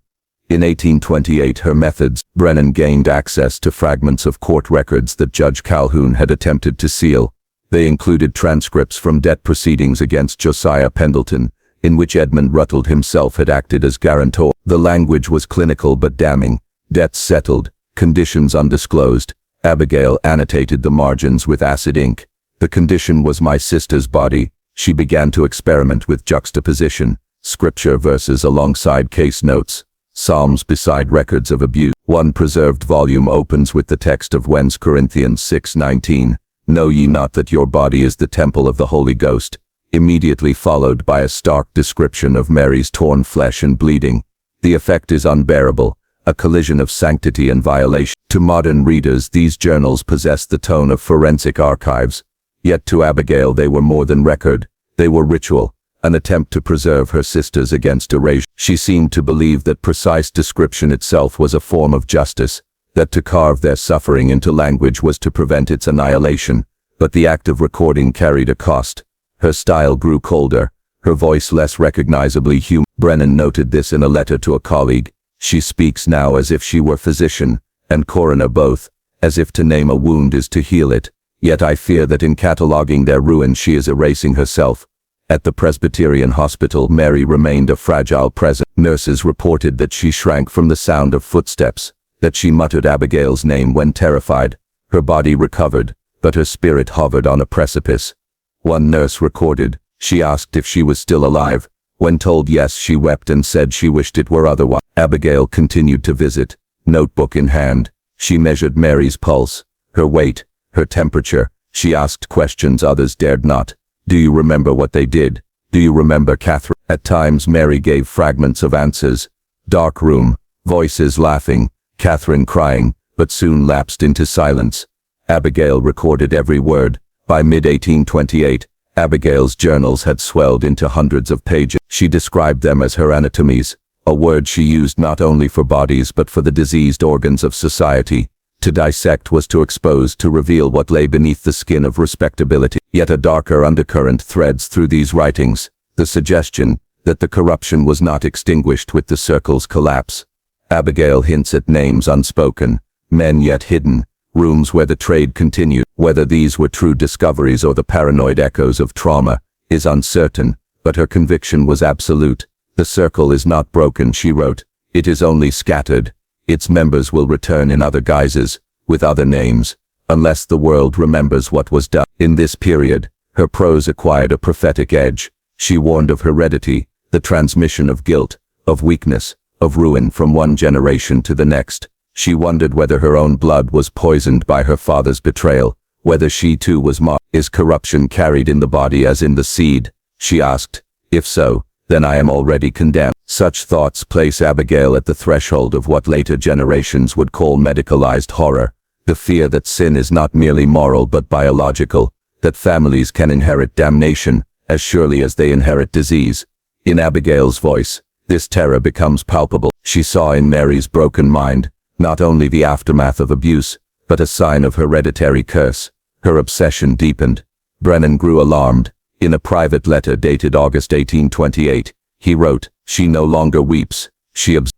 In 1828, her methods. Brennan gained access to fragments of court records that Judge Calhoun had attempted to seal. They included transcripts from debt proceedings against Josiah Pendleton, in which Edmund Rutland himself had acted as guarantor. The language was clinical but damning. Debts settled, conditions undisclosed, Abigail annotated the margins with acid ink. The condition was my sister's body. She began to experiment with juxtaposition, scripture verses alongside case notes, psalms beside records of abuse. One preserved volume opens with the text of 1 Corinthians 6:19, "Know ye not that your body is the temple of the Holy Ghost?" immediately followed by a stark description of Mary's torn flesh and bleeding. The effect is unbearable, a collision of sanctity and violation. To modern readers, these journals possess the tone of forensic archives. Yet to Abigail they were more than record, they were ritual, an attempt to preserve her sisters against erasure. She seemed to believe that precise description itself was a form of justice, that to carve their suffering into language was to prevent its annihilation. But the act of recording carried a cost. Her style grew colder, her voice less recognizably human. Brennan noted this in a letter to a colleague. She speaks now as if she were physician and coroner both, as if to name a wound is to heal it. Yet I fear that in cataloguing their ruin she is erasing herself. At the Presbyterian hospital, Mary remained a fragile presence. Nurses reported that she shrank from the sound of footsteps, that she muttered Abigail's name when terrified. Her body recovered, but her spirit hovered on a precipice. One nurse recorded, she asked if she was still alive. When told yes, she wept and said she wished it were otherwise. Abigail continued to visit, notebook in hand. She measured Mary's pulse, her weight, her temperature. She asked questions others dared not. Do you remember what they did? Do you remember Catherine? At times Mary gave fragments of answers. Dark room, voices laughing, Catherine crying, but soon lapsed into silence. Abigail recorded every word. By mid-1828, Abigail's journals had swelled into hundreds of pages. She described them as her anatomies, a word she used not only for bodies but for the diseased organs of society. To dissect was to expose, to reveal what lay beneath the skin of respectability. Yet a darker undercurrent threads through these writings, the suggestion that the corruption was not extinguished with the circle's collapse. Abigail hints at names unspoken, men yet hidden, rooms where the trade continued. Whether these were true discoveries or the paranoid echoes of trauma is uncertain, but her conviction was absolute. The circle is not broken, she wrote. It is only scattered. Its members will return in other guises, with other names, unless the world remembers what was done. In this period, her prose acquired a prophetic edge. She warned of heredity, the transmission of guilt, of weakness, of ruin from one generation to the next. She wondered whether her own blood was poisoned by her father's betrayal, whether she too was marked. Is corruption carried in the body as in the seed? She asked. If so, then I am already condemned. Such thoughts place Abigail at the threshold of what later generations would call medicalized horror. The fear that sin is not merely moral but biological, that families can inherit damnation as surely as they inherit disease. In Abigail's voice, this terror becomes palpable. She saw in Mary's broken mind not only the aftermath of abuse, but a sign of hereditary curse. Her obsession deepened. Brennan grew alarmed. In a private letter dated August 1828, he wrote, "She no longer weeps.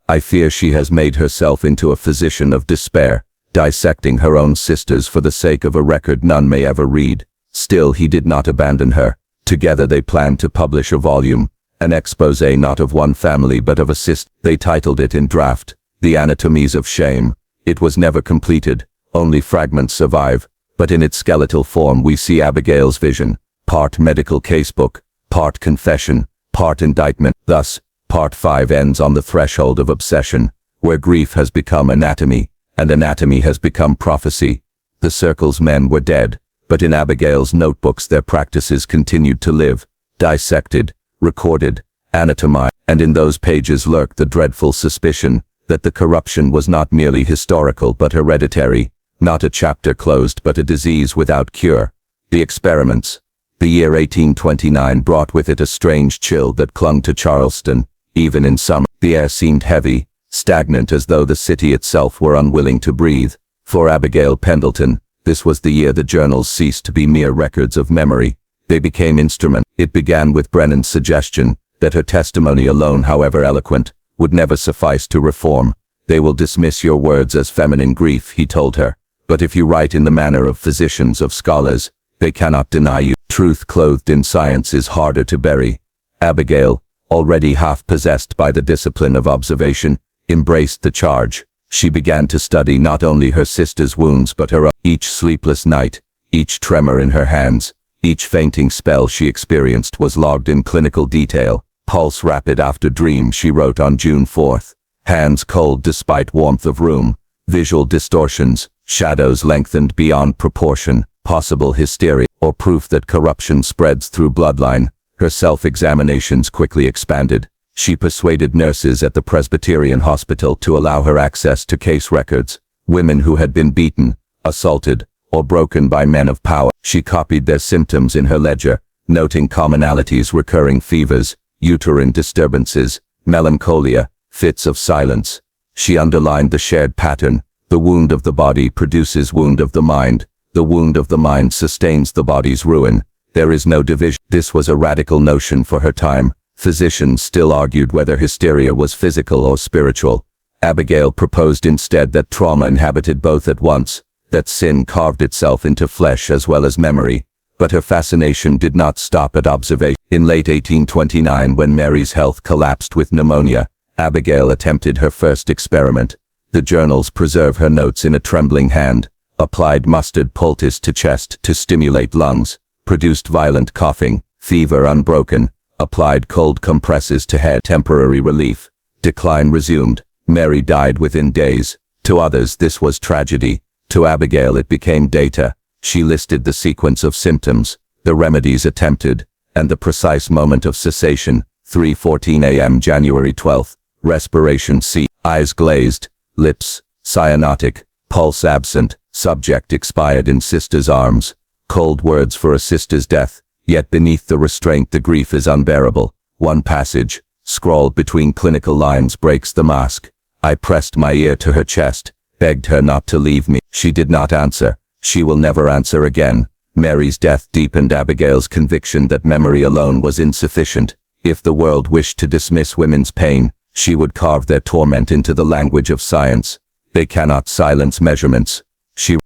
I fear she has made herself into a physician of despair, dissecting her own sisters for the sake of a record none may ever read." Still, he did not abandon her. Together they planned to publish a volume, an expose not of one family but of a sister. They titled it in draft, "The Anatomies of Shame." It was never completed, only fragments survive, but in its skeletal form we see Abigail's vision, part medical casebook, part confession, part indictment. Thus, part 5 ends on the threshold of obsession, where grief has become anatomy, and anatomy has become prophecy. The circle's men were dead, but in Abigail's notebooks their practices continued to live, dissected, recorded, anatomized, and in those pages lurked the dreadful suspicion that the corruption was not merely historical but hereditary, not a chapter closed but a disease without cure. The experiments. The year 1829 brought with it a strange chill that clung to Charleston, even in summer. The air seemed heavy, stagnant, as though the city itself were unwilling to breathe. For Abigail Pendleton, this was the year the journals ceased to be mere records of memory. They became instruments. It began with Brennan's suggestion that her testimony alone, however eloquent, would never suffice to reform. "They will dismiss your words as feminine grief," he told her. "But if you write in the manner of physicians, of scholars, they cannot deny you. Truth clothed in science is harder to bury." Abigail, already half possessed by the discipline of observation, embraced the charge. She began to study not only her sister's wounds but her own. Each sleepless night, each tremor in her hands, each fainting spell she experienced was logged in clinical detail. Pulse rapid after dream, she wrote on June 4th. Hands cold despite warmth of room. Visual distortions, shadows lengthened beyond proportion, possible hysteria, or proof that corruption spreads through bloodline. Her self-examinations quickly expanded. She persuaded nurses at the Presbyterian hospital to allow her access to case records. Women who had been beaten, assaulted, or broken by men of power. She copied their symptoms in her ledger, noting commonalities: recurring fevers, uterine disturbances, melancholia, fits of silence. She underlined the shared pattern. The wound of the body produces wound of the mind. The wound of the mind sustains the body's ruin. There is no division. This was a radical notion for her time. Physicians still argued whether hysteria was physical or spiritual. Abigail proposed instead that trauma inhabited both at once, that sin carved itself into flesh as well as memory. But her fascination did not stop at observation. In late 1829, when Mary's health collapsed with pneumonia, Abigail attempted her first experiment. The journals preserve her notes in a trembling hand. Applied mustard poultice to chest to stimulate lungs. Produced violent coughing, fever unbroken. Applied cold compresses to head, temporary relief. Decline resumed. Mary died within days. To others this was tragedy. To Abigail it became data. She listed the sequence of symptoms, the remedies attempted, and the precise moment of cessation. 3:14 a.m. January 12th. Respiration C. Eyes glazed. Lips cyanotic. Pulse absent. Subject expired in sister's arms. Cold words for a sister's death. Yet beneath the restraint the grief is unbearable. One passage, scrawled between clinical lines, breaks the mask. I pressed my ear to her chest, begged her not to leave me. She did not answer. She will never answer again. Mary's death deepened Abigail's conviction that memory alone was insufficient. If the world wished to dismiss women's pain, she would carve their torment into the language of science. They cannot silence measurements.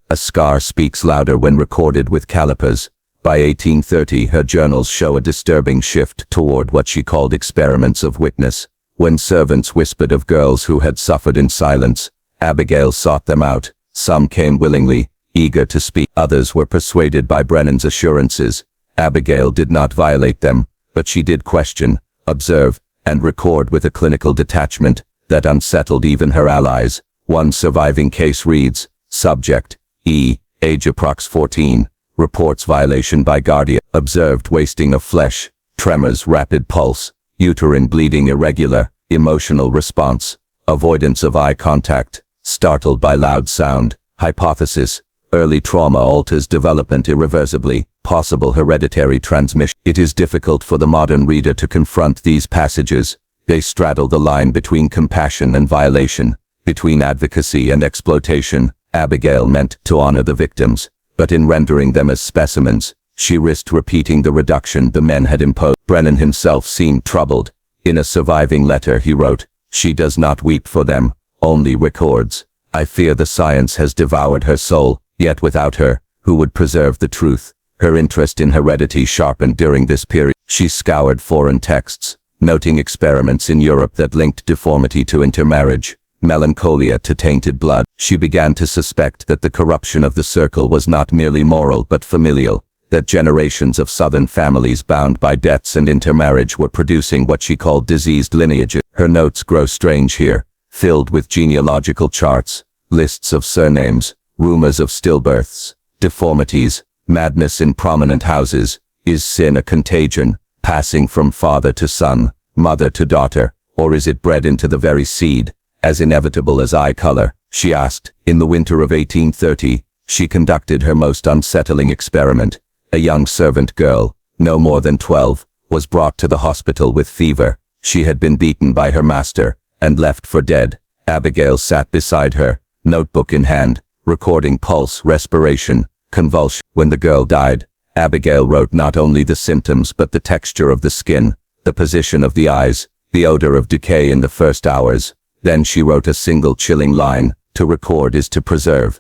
A scar speaks louder when recorded with calipers. By 1830, her journals show a disturbing shift toward what she called experiments of witness. When servants whispered of girls who had suffered in silence, Abigail sought them out. Some came willingly, eager to speak. Others were persuaded by Brennan's assurances. Abigail did not violate them, but she did question, observe, and record with a clinical detachment that unsettled even her allies. One surviving case reads, Subject, E, age approx 14, reports violation by guardian, observed wasting of flesh, tremors, rapid pulse, uterine bleeding irregular, emotional response, avoidance of eye contact, startled by loud sound. Hypothesis, early trauma alters development irreversibly, possible hereditary transmission. It is difficult for the modern reader to confront these passages. They straddle the line between compassion and violation, between advocacy and exploitation. Abigail meant to honor the victims, but in rendering them as specimens, she risked repeating the reduction the men had imposed. Brennan himself seemed troubled. In a surviving letter he wrote, "She does not weep for them, only records. I fear the science has devoured her soul, yet without her, who would preserve the truth?" Her interest in heredity sharpened during this period. She scoured foreign texts, noting experiments in Europe that linked deformity to intermarriage, melancholia to tainted blood. She began to suspect that the corruption of the circle was not merely moral but familial, that generations of southern families bound by debts and intermarriage were producing what she called diseased lineages. Her notes grow strange here, filled with genealogical charts, lists of surnames, rumors of stillbirths, deformities, madness in prominent houses. Is sin a contagion, passing from father to son, mother to daughter, or is it bred into the very seed, as inevitable as eye color? She asked. In the winter of 1830, she conducted her most unsettling experiment. A young servant girl, no more than 12, was brought to the hospital with fever. She had been beaten by her master, and left for dead. Abigail sat beside her, notebook in hand, recording pulse, respiration, convulsion. When the girl died, Abigail wrote not only the symptoms but the texture of the skin, the position of the eyes, the odor of decay in the first hours. Then she wrote a single chilling line: to record is to preserve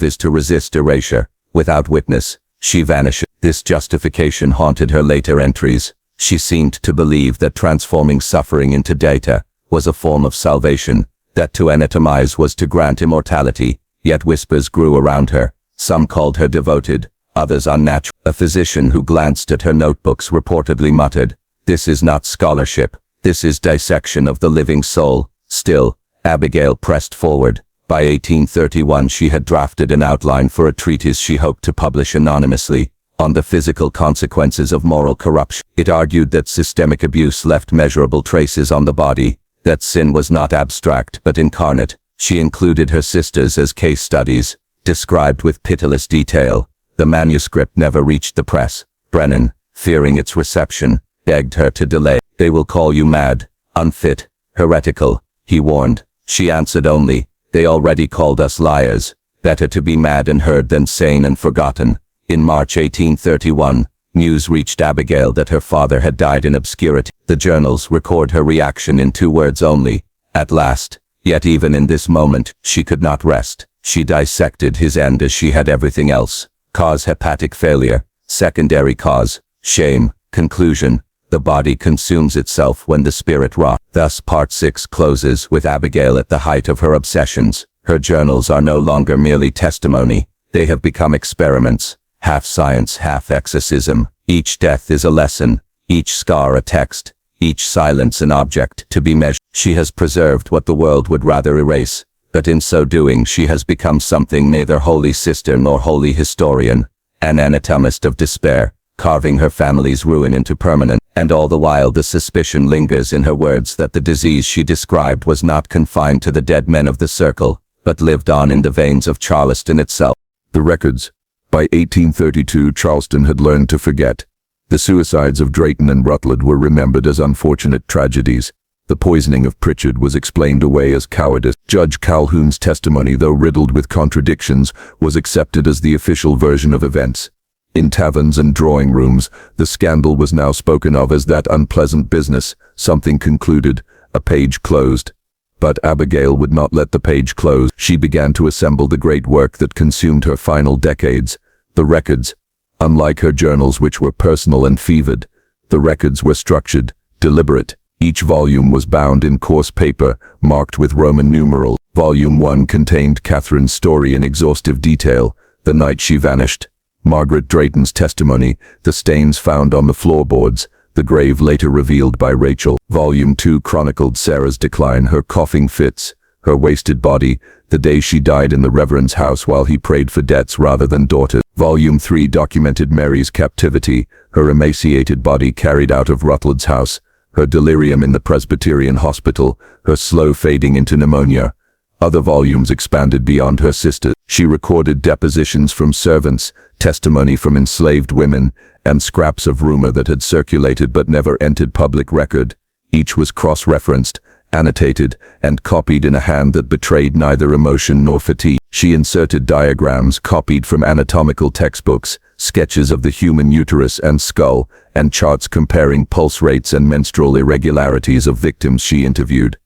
is to resist erasure. Without witness, she vanished. This justification haunted her later entries. She seemed to believe that transforming suffering into data was a form of salvation, that to anatomize was to grant immortality, yet whispers grew around her. Some called her devoted, others unnatural. A physician who glanced at her notebooks reportedly muttered, "This is not scholarship, this is dissection of the living soul." Still, Abigail pressed forward. By 1831 she had drafted an outline for a treatise she hoped to publish anonymously, on the physical consequences of moral corruption. It argued that systemic abuse left measurable traces on the body, that sin was not abstract but incarnate. She included her sisters as case studies, described with pitiless detail. The manuscript never reached the press. Brennan, fearing its reception, begged her to delay. "They will call you mad, unfit, heretical," he warned. She answered only, "They already called us liars. Better to be mad and heard than sane and forgotten." In March 1831, news reached Abigail that her father had died in obscurity. The journals record her reaction in 2 words only, "At last." Yet even in this moment, she could not rest. She dissected his end as she had everything else. Cause: hepatic failure. Secondary cause: shame. Conclusion: the body consumes itself when the spirit rots. Thus part 6 closes with Abigail at the height of her obsessions. Her journals are no longer merely testimony. They have become experiments, half science, half exorcism. Each death is a lesson, each scar a text, each silence an object to be measured. She has preserved what the world would rather erase, but in so doing she has become something neither holy sister nor holy historian, an anatomist of despair, carving her family's ruin into permanent. And all the while the suspicion lingers in her words that the disease she described was not confined to the dead men of the circle, but lived on in the veins of Charleston itself. The records. By 1832 Charleston had learned to forget. The suicides of Drayton and Rutland were remembered as unfortunate tragedies. The poisoning of Pritchard was explained away as cowardice. Judge Calhoun's testimony, though riddled with contradictions, was accepted as the official version of events. In taverns and drawing rooms, the scandal was now spoken of as that unpleasant business, something concluded, a page closed. But Abigail would not let the page close. She began to assemble the great work that consumed her final decades. The records. Unlike her journals, which were personal and fevered, the records were structured, deliberate. Each volume was bound in coarse paper, marked with Roman numerals. Volume 1 contained Catherine's story in exhaustive detail, the night she vanished. Margaret Drayton's testimony, the stains found on the floorboards, the grave later revealed by Rachel. Volume 2 chronicled Sarah's decline, her coughing fits, her wasted body, the day she died in the Reverend's house while he prayed for debts rather than daughters. Volume 3 documented Mary's captivity, her emaciated body carried out of Rutland's house, her delirium in the Presbyterian hospital, her slow fading into pneumonia. Other volumes expanded beyond her sister. She recorded depositions from servants, testimony from enslaved women, and scraps of rumor that had circulated but never entered public record. Each was cross-referenced, annotated, and copied in a hand that betrayed neither emotion nor fatigue. She inserted diagrams copied from anatomical textbooks, sketches of the human uterus and skull, and charts comparing pulse rates and menstrual irregularities of victims she interviewed.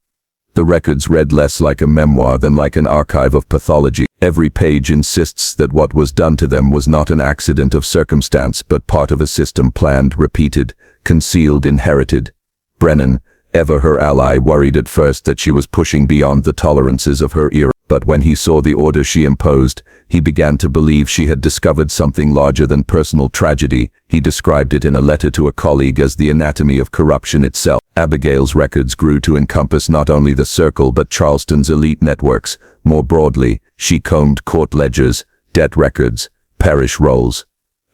The records read less like a memoir than like an archive of pathology. Every page insists that what was done to them was not an accident of circumstance but part of a system planned, repeated, concealed, inherited. Brennan, ever her ally, worried at first that she was pushing beyond the tolerances of her era. But when he saw the order she imposed, he began to believe she had discovered something larger than personal tragedy. He described it in a letter to a colleague as the anatomy of corruption itself. Abigail's records grew to encompass not only the circle but Charleston's elite networks. More broadly, she combed court ledgers, debt records, parish rolls.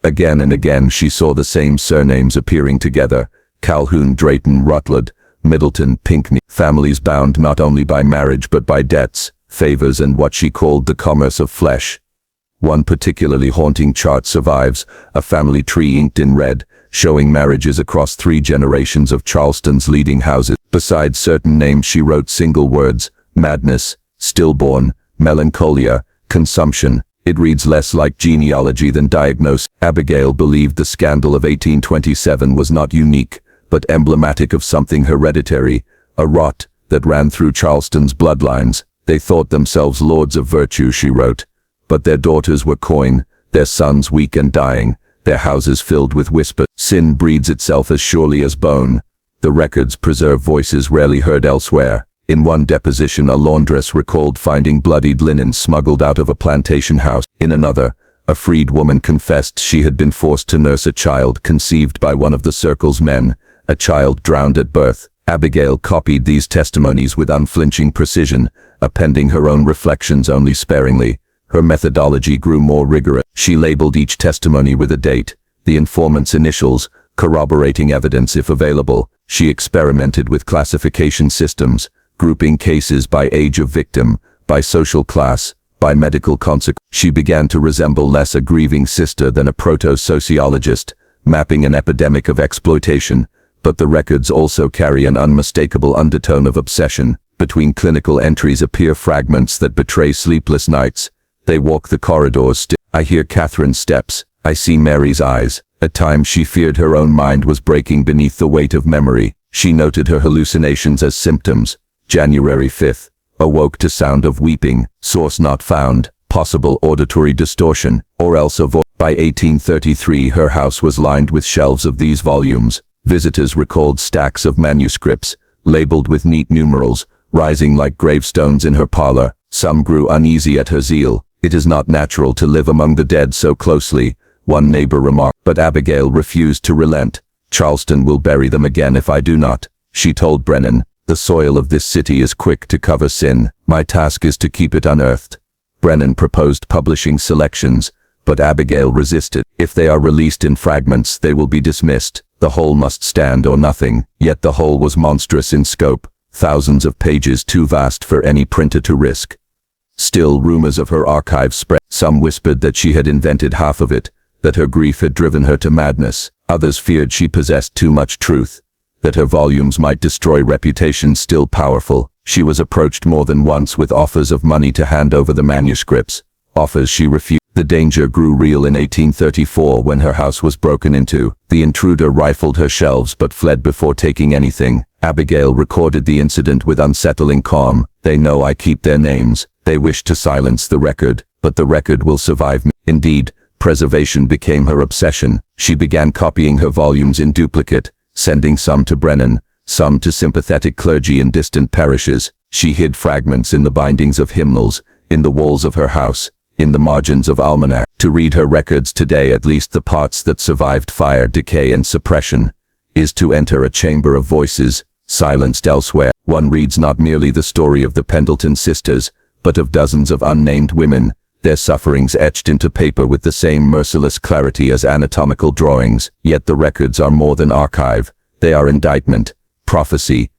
Again and again she saw the same surnames appearing together: Calhoun, Drayton, Rutland, Middleton, Pinckney. Families bound not only by marriage but by debts, favors, and what she called the commerce of flesh. One particularly haunting chart survives, a family tree inked in red, showing marriages across 3 generations of Charleston's leading houses. Beside certain names she wrote single words: madness, stillborn, melancholia, consumption. It reads less like genealogy than diagnosis. Abigail believed the scandal of 1827 was not unique, but emblematic of something hereditary, a rot that ran through Charleston's bloodlines. They thought themselves lords of virtue, she wrote, but their daughters were coin, their sons weak and dying, their houses filled with whisper. Sin breeds itself as surely as bone. The records preserve voices rarely heard elsewhere. In one deposition, a laundress recalled finding bloodied linen smuggled out of a plantation house. In another, a freed woman confessed she had been forced to nurse a child conceived by one of the circle's men, a child drowned at birth. Abigail copied these testimonies with unflinching precision, appending her own reflections only sparingly. Her methodology grew more rigorous. She labeled each testimony with a date, the informant's initials, corroborating evidence if available. She experimented with classification systems, grouping cases by age of victim, by social class, by medical consequence. She began to resemble less a grieving sister than a proto-sociologist, mapping an epidemic of exploitation, but the records also carry an unmistakable undertone of obsession. Between clinical entries appear fragments that betray sleepless nights. They walk the corridors. I hear Catherine's steps. I see Mary's eyes. At times she feared her own mind was breaking beneath the weight of memory. She noted her hallucinations as symptoms. January 5th. Awoke to sound of weeping. Source not found. Possible auditory distortion, or else a voice. By 1833 her house was lined with shelves of these volumes. Visitors recalled stacks of manuscripts, labeled with neat numerals, rising like gravestones in her parlor. Some grew uneasy at her zeal. It is not natural to live among the dead so closely, one neighbor remarked, but Abigail refused to relent. Charleston will bury them again if I do not, she told Brennan. The soil of this city is quick to cover sin. My task is to keep it unearthed. Brennan proposed publishing selections, but Abigail resisted. If they are released in fragments, they will be dismissed. The whole must stand or nothing. Yet the whole was monstrous in scope, thousands of pages too vast for any printer to risk. Still, rumors of her archive spread. Some whispered that she had invented half of it, that her grief had driven her to madness. Others feared she possessed too much truth, that her volumes might destroy reputations still powerful. She was approached more than once with offers of money to hand over the manuscripts, offers she refused. The danger grew real in 1834 when her house was broken into. The intruder rifled her shelves but fled before taking anything. Abigail recorded the incident with unsettling calm. They know I keep their names. They wish to silence the record, but the record will survive me. Indeed, preservation became her obsession. She began copying her volumes in duplicate, sending some to Brennan, some to sympathetic clergy in distant parishes. She hid fragments in the bindings of hymnals, in the walls of her house, in the margins of almanac. To read her records today, at least the parts that survived fire, decay and suppression, is to enter a chamber of voices, silenced elsewhere. One reads not merely the story of the Pendleton sisters, but of dozens of unnamed women, their sufferings etched into paper with the same merciless clarity as anatomical drawings. Yet the records are more than archive. They are indictment, prophecy.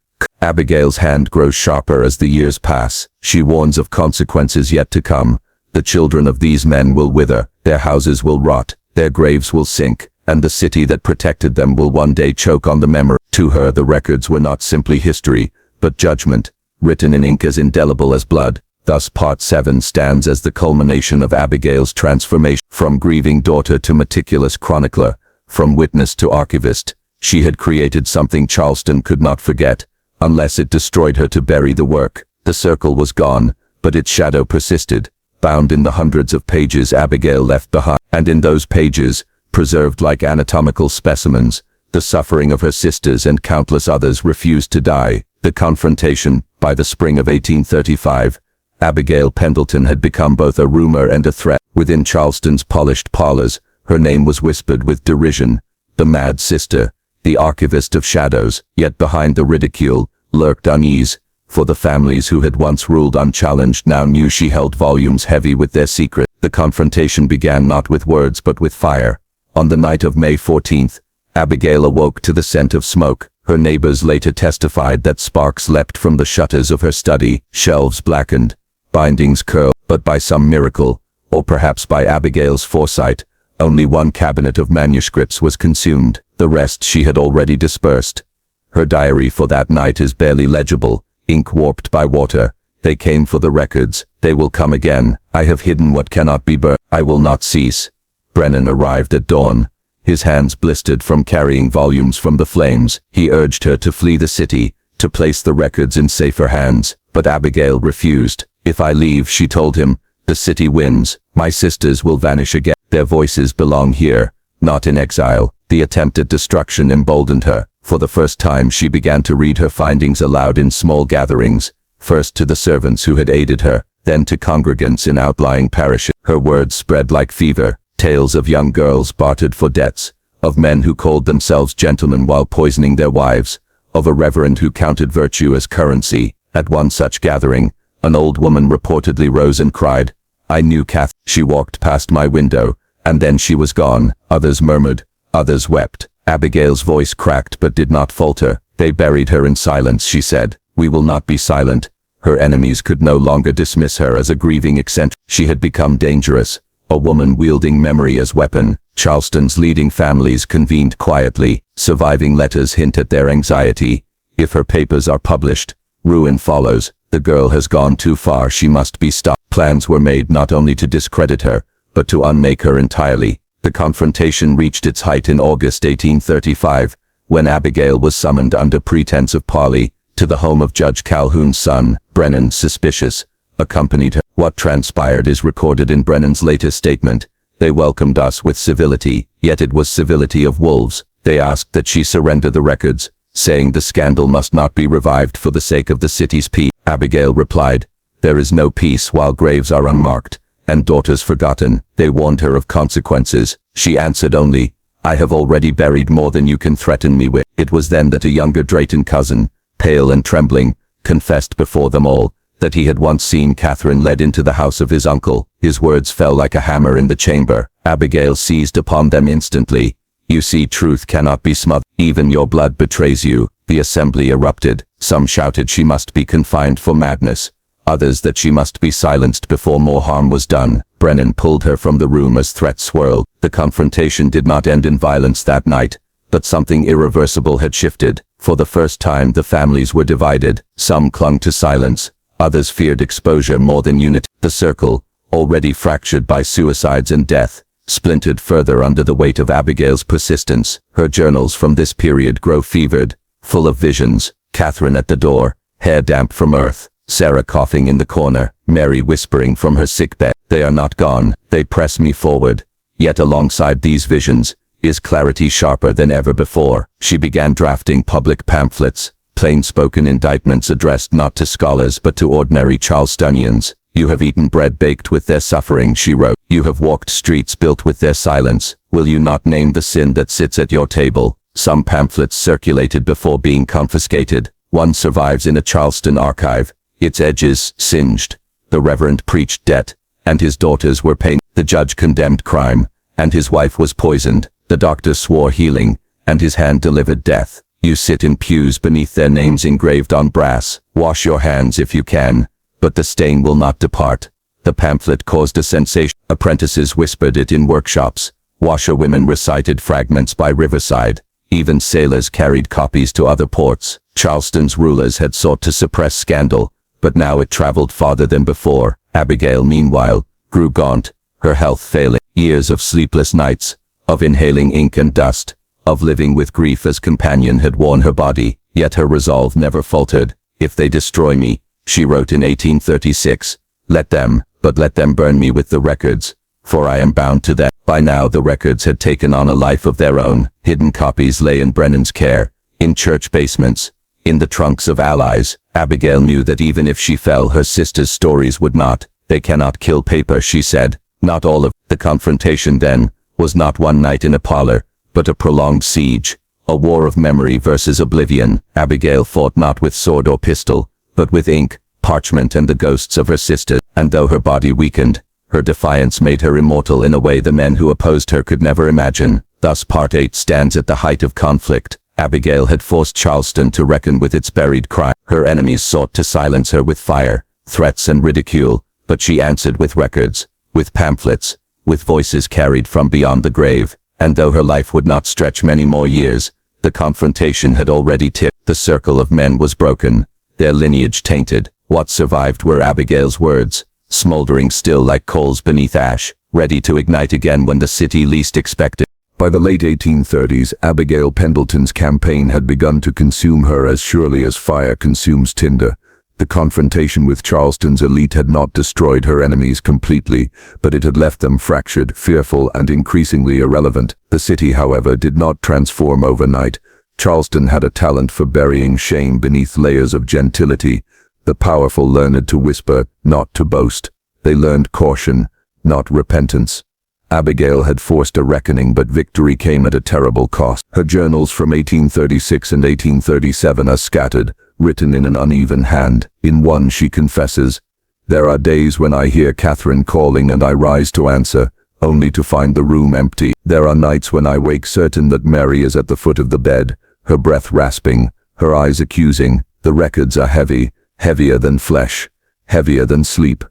Abigail's hand grows sharper as the years pass. She warns of consequences yet to come. The children of these men will wither, their houses will rot, their graves will sink, and the city that protected them will one day choke on the memory. To her the records were not simply history, but judgment, written in ink as indelible as blood. Thus Part 7 stands as the culmination of Abigail's transformation. From grieving daughter to meticulous chronicler, from witness to archivist, she had created something Charleston could not forget, unless it destroyed her to bury the work. The circle was gone, but its shadow persisted, bound in the hundreds of pages Abigail left behind. And in those pages, preserved like anatomical specimens, the suffering of her sisters and countless others refused to die. The confrontation. By the spring of 1835, Abigail Pendleton had become both a rumor and a threat. Within Charleston's polished parlors, her name was whispered with derision, the mad sister, the archivist of shadows. Yet behind the ridicule lurked unease, for the families who had once ruled unchallenged now knew she held volumes heavy with their secret. The confrontation began not with words but with fire. On the night of May 14th, Abigail awoke to the scent of smoke. Her neighbors later testified that sparks leapt from the shutters of her study, shelves blackened, bindings curled. But by some miracle, or perhaps by Abigail's foresight, only one cabinet of manuscripts was consumed. The rest she had already dispersed. Her diary for that night is barely legible, ink warped by water. They came for the records. They will come again. I have hidden what cannot be burned. I will not cease. Brennan arrived at dawn, his hands blistered from carrying volumes from the flames. He urged her to flee the city, to place the records in safer hands, but Abigail refused. If I leave, she told him, the city wins. My sisters will vanish again. Their voices belong here, not in exile. The attempt at destruction emboldened her. For the first time she began to read her findings aloud in small gatherings. first to the servants who had aided her, then to congregants in outlying parishes. Her words spread like fever, tales of young girls bartered for debts, of men who called themselves gentlemen while poisoning their wives, of a reverend who counted virtue as currency. At one such gathering, an old woman reportedly rose and cried, "I knew Kath." She walked past my window, and then she was gone. Others murmured, others wept. Abigail's voice cracked but did not falter. They buried her in silence, she said. We will not be silent. Her enemies could no longer dismiss her as a grieving eccentric. She had become dangerous, a woman wielding memory as weapon. Charleston's leading families convened quietly. Surviving letters hint at their anxiety. If her papers are published, ruin follows. The girl has gone too far, she must be stopped. Plans were made not only to discredit her, but to unmake her entirely. The confrontation reached its height in August 1835, when Abigail was summoned under pretense of parley to the home of Judge Calhoun's son. Brennan, suspicious, accompanied her. What transpired is recorded in Brennan's latest statement. They welcomed us with civility, yet it was civility of wolves. They asked that she surrender the records, saying the scandal must not be revived for the sake of the city's peace. Abigail replied, "There is no peace while graves are unmarked, and daughters forgotten." They warned her of consequences. She answered only, "I have already buried more than you can threaten me with." It was then that a younger Drayton cousin, pale and trembling, confessed before them all that he had once seen Catherine led into the house of his uncle. His words fell like a hammer in the chamber. Abigail seized upon them instantly. "You see, truth cannot be smothered. Even your blood betrays you." The assembly erupted. Some shouted she must be confined for madness, others that she must be silenced before more harm was done. Brennan pulled her from the room as threats swirled. The confrontation did not end in violence that night, but something irreversible had shifted. For the first time the families were divided. Some clung to silence, others feared exposure more than unity. The circle, already fractured by suicides and death, splintered further under the weight of Abigail's persistence. Her journals from this period grow fevered, full of visions. Catherine at the door, hair damp from earth. Sarah coughing in the corner. Mary whispering from her sickbed. They are not gone. They press me forward. Yet alongside these visions is clarity sharper than ever before. She began drafting public pamphlets, plain-spoken indictments addressed not to scholars but to ordinary Charlestonians. "You have eaten bread baked with their suffering," she wrote. "You have walked streets built with their silence. Will you not name the sin that sits at your table?" Some pamphlets circulated before being confiscated. One survives in a Charleston archive, its edges singed. The Reverend preached debt, and his daughters were pained. The judge condemned crime, and his wife was poisoned. The doctor swore healing, and his hand delivered death. You sit in pews beneath their names engraved on brass. Wash your hands if you can, but the stain will not depart. The pamphlet caused a sensation. Apprentices whispered it in workshops. Washerwomen recited fragments by riverside. Even sailors carried copies to other ports. Charleston's rulers had sought to suppress scandal, but now it traveled farther than before. Abigail, meanwhile, grew gaunt, her health failing. Years of sleepless nights, of inhaling ink and dust, of living with grief as companion had worn her body, yet her resolve never faltered. "If they destroy me," she wrote in 1836, let them burn me with the records, for I am bound to them." By now the records had taken on a life of their own. Hidden copies lay in Brennan's care, in church basements, in the trunks of allies. Abigail knew that even if she fell, her sister's stories would not. "They cannot kill paper," she said. Not all of the confrontation then was not one night in a parlor, but a prolonged siege, a war of memory versus oblivion. Abigail fought not with sword or pistol, but with ink, parchment and the ghosts of her sisters. And though her body weakened, her defiance made her immortal in a way the men who opposed her could never imagine. Thus Part 8 stands at the height of conflict. Abigail had forced Charleston to reckon with its buried crime. Her enemies sought to silence her with fire, threats and ridicule, but she answered with records, with pamphlets, with voices carried from beyond the grave. And though her life would not stretch many more years, the confrontation had already tipped. The circle of men was broken, their lineage tainted. What survived were Abigail's words, smoldering still like coals beneath ash, ready to ignite again when the city least expected. By the late 1830s, Abigail Pendleton's campaign had begun to consume her as surely as fire consumes tinder. The confrontation with Charleston's elite had not destroyed her enemies completely, but it had left them fractured, fearful, and increasingly irrelevant. The city, however, did not transform overnight. Charleston had a talent for burying shame beneath layers of gentility. The powerful learned to whisper, not to boast. They learned caution, not repentance. Abigail had forced a reckoning, but victory came at a terrible cost. Her journals from 1836 and 1837 are scattered, written in an uneven hand. In one she confesses, "There are days when I hear Catherine calling and I rise to answer, only to find the room empty. There are nights when I wake certain that Mary is at the foot of the bed, her breath rasping, her eyes accusing. The records are heavy, heavier than flesh, heavier than sleep."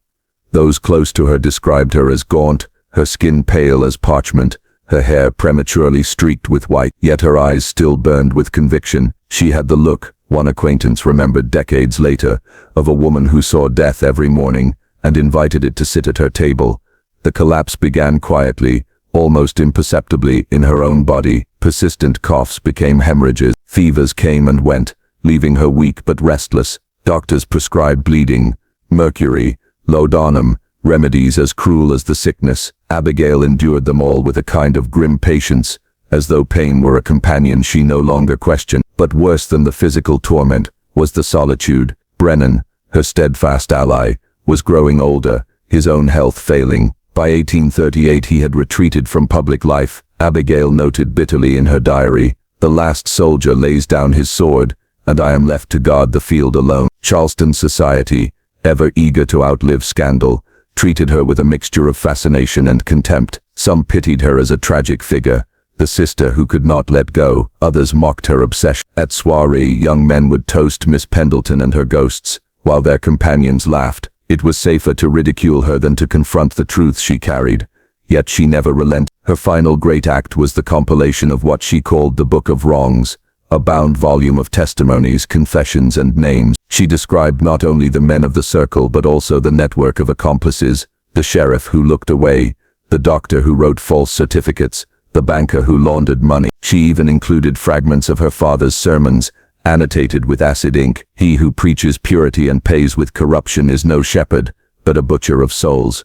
Those close to her described her as gaunt, her skin pale as parchment, her hair prematurely streaked with white, yet her eyes still burned with conviction. She had the look, one acquaintance remembered decades later, of a woman who saw death every morning and invited it to sit at her table. The collapse began quietly, almost imperceptibly, in her own body. Persistent coughs became hemorrhages. Fevers came and went, leaving her weak but restless. Doctors prescribed bleeding, mercury, laudanum, remedies as cruel as the sickness. Abigail endured them all with a kind of grim patience, as though pain were a companion she no longer questioned. But worse than the physical torment was the solitude. Brennan, her steadfast ally, was growing older, his own health failing. By 1838 he had retreated from public life. Abigail noted bitterly in her diary, "The last soldier lays down his sword, and I am left to guard the field alone." Charleston society, ever eager to outlive scandal, treated her with a mixture of fascination and contempt. Some pitied her as a tragic figure, the sister who could not let go. Others mocked her obsession. At soiree, young men would toast Miss Pendleton and her ghosts, while their companions laughed. It was safer to ridicule her than to confront the truth she carried. Yet she never relented. Her final great act was the compilation of what she called the Book of Wrongs, a bound volume of testimonies, confessions, and names. She described not only the men of the circle but also the network of accomplices, the sheriff who looked away, the doctor who wrote false certificates, the banker who laundered money. She even included fragments of her father's sermons, annotated with acid ink. "He who preaches purity and pays with corruption is no shepherd, but a butcher of souls."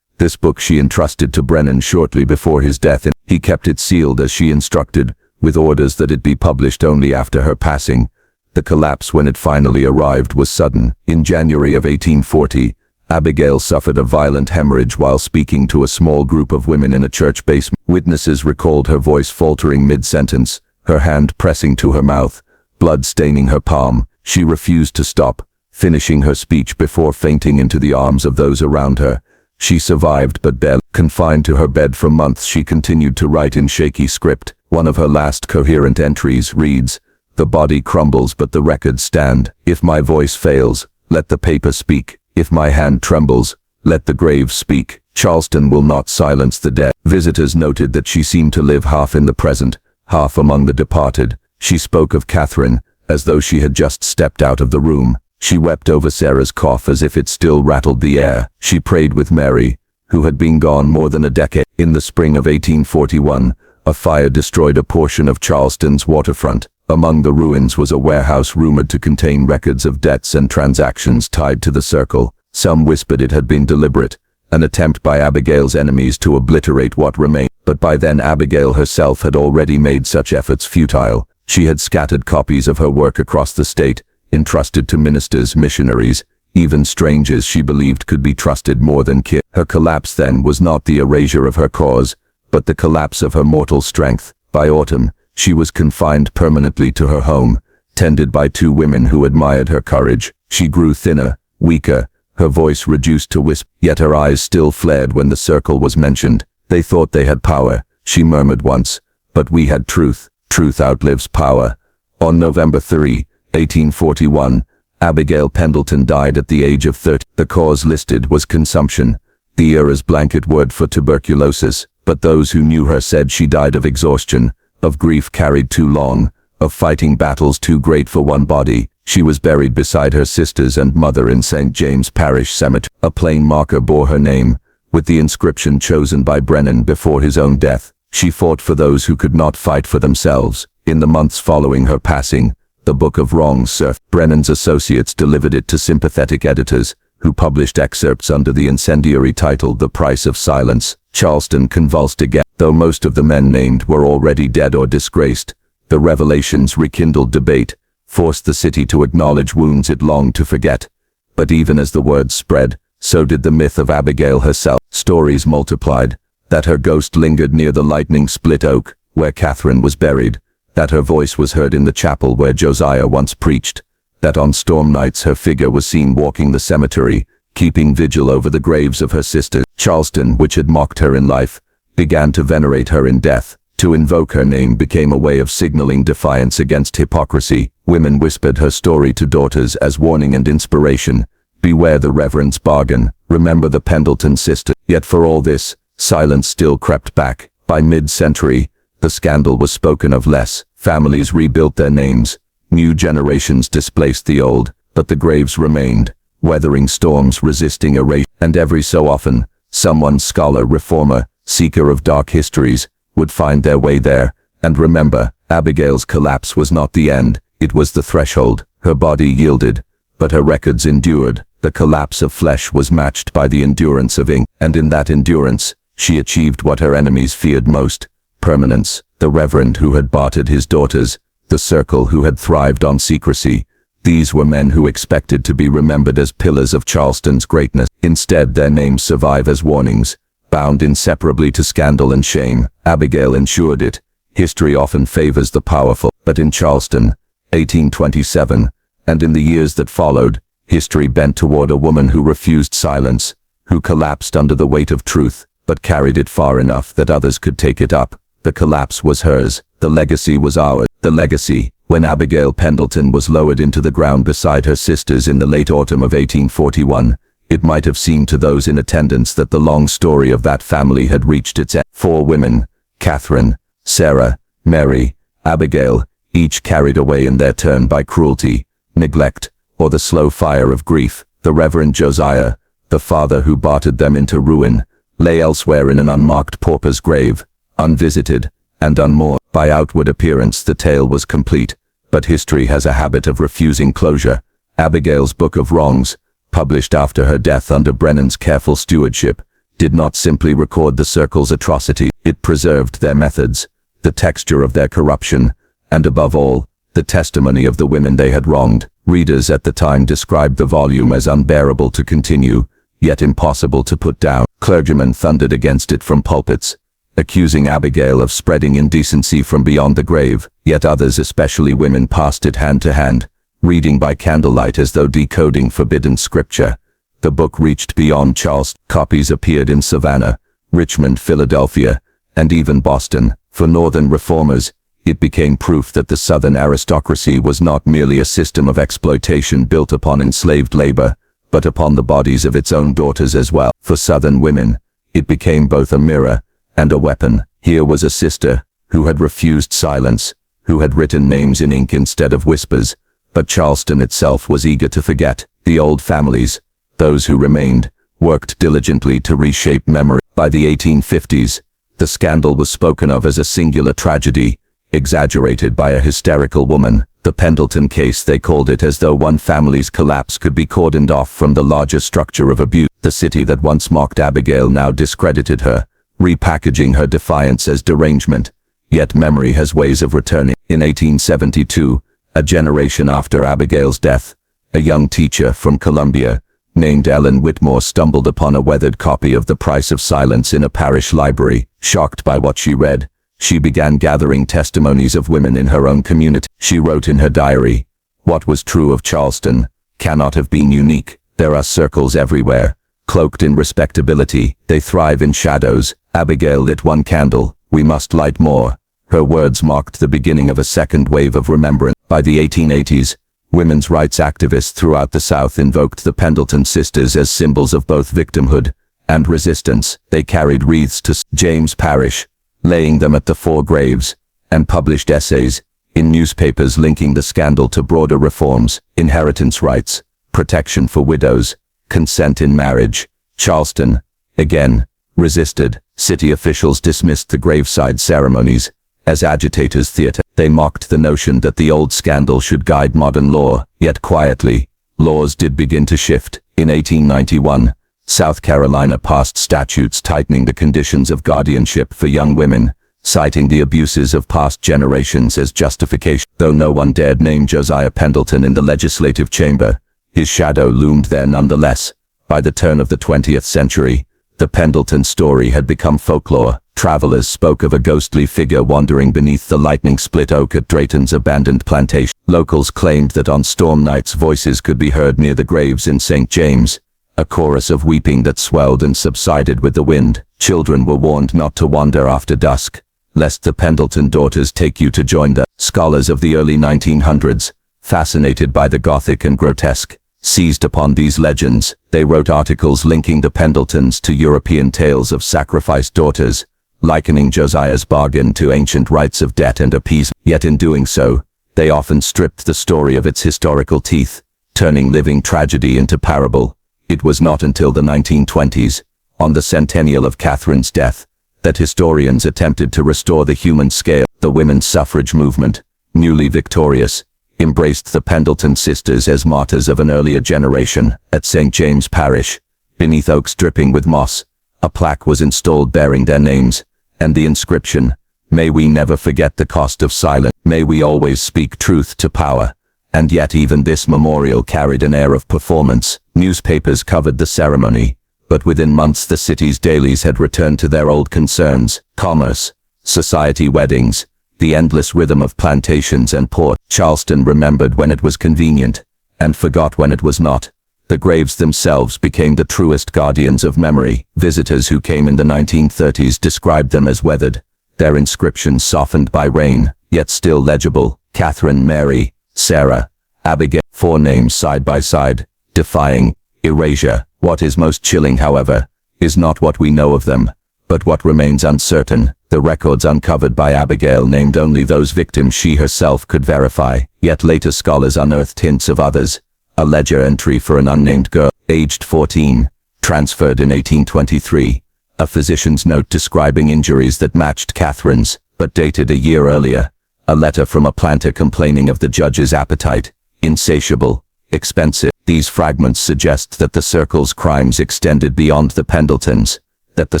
This book she entrusted to Brennan shortly before his death, and he kept it sealed as she instructed, with orders that it be published only after her passing. The collapse, when it finally arrived, was sudden. In January of 1840, Abigail suffered a violent hemorrhage while speaking to a small group of women in a church basement. Witnesses recalled her voice faltering mid-sentence, her hand pressing to her mouth, blood staining her palm. She refused to stop, finishing her speech before fainting into the arms of those around her. She survived but barely. Confined to her bed for months, she continued to write in shaky script. One of her last coherent entries reads, "The body crumbles but the records stand. If my voice fails, let the paper speak. If my hand trembles, let the grave speak. Charleston will not silence the dead." Visitors noted that she seemed to live half in the present, half among the departed. She spoke of Catherine, as though she had just stepped out of the room. She wept over Sarah's cough as if it still rattled the air. She prayed with Mary, who had been gone more than a decade. In the spring of 1841, a fire destroyed a portion of Charleston's waterfront. Among the ruins was a warehouse rumored to contain records of debts and transactions tied to the circle. Some whispered it had been deliberate, an attempt by Abigail's enemies to obliterate what remained. But by then Abigail herself had already made such efforts futile. She had scattered copies of her work across the state, entrusted to ministers, missionaries, even strangers she believed could be trusted more than kin. Her collapse then was not the erasure of her cause, but the collapse of her mortal strength. By autumn, she was confined permanently to her home, tended by two women who admired her courage. She grew thinner, weaker, her voice reduced to whisper, yet her eyes still flared when the circle was mentioned. "They thought they had power," she murmured once, "but we had truth. Truth outlives power." On November 3, 1841, Abigail Pendleton died at the age of 30. The cause listed was consumption, the era's blanket word for tuberculosis, but those who knew her said she died of exhaustion, of grief carried too long, of fighting battles too great for one body. She was buried beside her sisters and mother in St. James Parish Cemetery. A plain marker bore her name, with the inscription chosen by Brennan before his own death. She fought for those who could not fight for themselves. In the months following her passing, the Book of Wrongs surfaced. Brennan's associates delivered it to sympathetic editors, who published excerpts under the incendiary title "The Price of Silence." Charleston convulsed again. Though most of the men named were already dead or disgraced, the revelations rekindled debate, forced the city to acknowledge wounds it longed to forget. But even as the word spread, so did the myth of Abigail herself. Stories multiplied, that her ghost lingered near the lightning-split oak, where Catherine was buried, that her voice was heard in the chapel where Josiah once preached, that on storm nights her figure was seen walking the cemetery, keeping vigil over the graves of her sisters. Charleston, which had mocked her in life, began to venerate her in death. To invoke her name became a way of signaling defiance against hypocrisy. Women whispered her story to daughters as warning and inspiration. Beware the Reverend's bargain, remember the Pendleton sister. Yet for all this, silence still crept back. By mid-century, the scandal was spoken of less. Families rebuilt their names. New generations displaced the old, but the graves remained, weathering storms, resisting erasure. And every so often, someone, scholar, reformer, seeker of dark histories, would find their way there. And remember, Abigail's collapse was not the end, it was the threshold. Her body yielded, but her records endured. The collapse of flesh was matched by the endurance of ink, and in that endurance, she achieved what her enemies feared most: permanence. The Reverend who had bartered his daughters, the circle who had thrived on secrecy, these were men who expected to be remembered as pillars of Charleston's greatness. Instead, their names survive as warnings, bound inseparably to scandal and shame. Abigail ensured it. History often favors the powerful, but in Charleston, 1827, and in the years that followed, history bent toward a woman who refused silence, who collapsed under the weight of truth, but carried it far enough that others could take it up. The collapse was hers, the legacy was ours. The legacy, when Abigail Pendleton was lowered into the ground beside her sisters in the late autumn of 1841, it might have seemed to those in attendance that the long story of that family had reached its end. 4 women, Catherine, Sarah, Mary, Abigail, each carried away in their turn by cruelty, neglect, or the slow fire of grief. The Reverend Josiah, the father who bartered them into ruin, lay elsewhere in an unmarked pauper's grave, unvisited and unmourned. By outward appearance the tale was complete, but history has a habit of refusing closure. Abigail's Book of Wrongs, published after her death under Brennan's careful stewardship, did not simply record the circle's atrocity, it preserved their methods, the texture of their corruption, and above all, the testimony of the women they had wronged. Readers at the time described the volume as unbearable to continue, yet impossible to put down. Clergymen thundered against it from pulpits, accusing Abigail of spreading indecency from beyond the grave, yet others, especially women, passed it hand to hand, reading by candlelight as though decoding forbidden scripture. The book reached beyond Charleston. Copies appeared in Savannah, Richmond, Philadelphia, and even Boston. For Northern reformers, it became proof that the Southern aristocracy was not merely a system of exploitation built upon enslaved labor, but upon the bodies of its own daughters as well. For Southern women, it became both a mirror and a weapon. Here was a sister who had refused silence, who had written names in ink instead of whispers, but Charleston itself was eager to forget. The old families, those who remained, worked diligently to reshape memory. By the 1850s, the scandal was spoken of as a singular tragedy, exaggerated by a hysterical woman. The Pendleton case, they called it, as though one family's collapse could be cordoned off from the larger structure of abuse. The city that once mocked Abigail now discredited her, repackaging her defiance as derangement. Yet memory has ways of returning. In 1872, a generation after Abigail's death, a young teacher from Columbia, named Ellen Whitmore, stumbled upon a weathered copy of The Price of Silence in a parish library. Shocked by what she read, she began gathering testimonies of women in her own community. She wrote in her diary, "What was true of Charleston cannot have been unique. There are circles everywhere, cloaked in respectability. They thrive in shadows. Abigail lit one candle, we must light more." Her words marked the beginning of a second wave of remembrance. By the 1880s, women's rights activists throughout the South invoked the Pendleton sisters as symbols of both victimhood and resistance. They carried wreaths to James Parish, laying them at the 4 graves, and published essays in newspapers linking the scandal to broader reforms: inheritance rights, protection for widows, consent in marriage. Charleston, again, resisted. City officials dismissed the graveside ceremonies as agitators' theater. They mocked the notion that the old scandal should guide modern law. Yet quietly, laws did begin to shift. In 1891, South Carolina passed statutes tightening the conditions of guardianship for young women, citing the abuses of past generations as justification. Though no one dared name Josiah Pendleton in the legislative chamber, his shadow loomed there nonetheless. By the turn of the 20th century, the Pendleton story had become folklore. Travelers spoke of a ghostly figure wandering beneath the lightning-split oak at Drayton's abandoned plantation. Locals claimed that on storm nights voices could be heard near the graves in St. James, a chorus of weeping that swelled and subsided with the wind. Children were warned not to wander after dusk, lest the Pendleton daughters take you to join them. Scholars of the early 1900s, fascinated by the Gothic and grotesque, seized upon these legends. They wrote articles linking the Pendletons to European tales of sacrificed daughters, likening Josiah's bargain to ancient rites of debt and appeasement. Yet in doing so, they often stripped the story of its historical teeth, turning living tragedy into parable. It was not until the 1920s, on the centennial of Catherine's death, that historians attempted to restore the human scale. The women's suffrage movement, newly victorious, embraced the Pendleton sisters as martyrs of an earlier generation. At St. James Parish, beneath oaks dripping with moss, a plaque was installed bearing their names, and the inscription, "May we never forget the cost of silence. May we always speak truth to power." And yet even this memorial carried an air of performance. Newspapers covered the ceremony, but within months the city's dailies had returned to their old concerns: commerce, society, weddings, the endless rhythm of plantations and port. Charleston remembered when it was convenient, and forgot when it was not. The graves themselves became the truest guardians of memory. Visitors who came in the 1930s described them as weathered, their inscriptions softened by rain, yet still legible: Catherine, Mary, Sarah, Abigail, 4 names side by side, defying erasure. What is most chilling, however, is not what we know of them, but what remains uncertain. The records uncovered by Abigail named only those victims she herself could verify, yet later scholars unearthed hints of others. A ledger entry for an unnamed girl, aged 14, transferred in 1823. A physician's note describing injuries that matched Catherine's, but dated a year earlier. A letter from a planter complaining of the judge's appetite, insatiable, expensive. These fragments suggest that the circle's crimes extended beyond the Pendletons, that the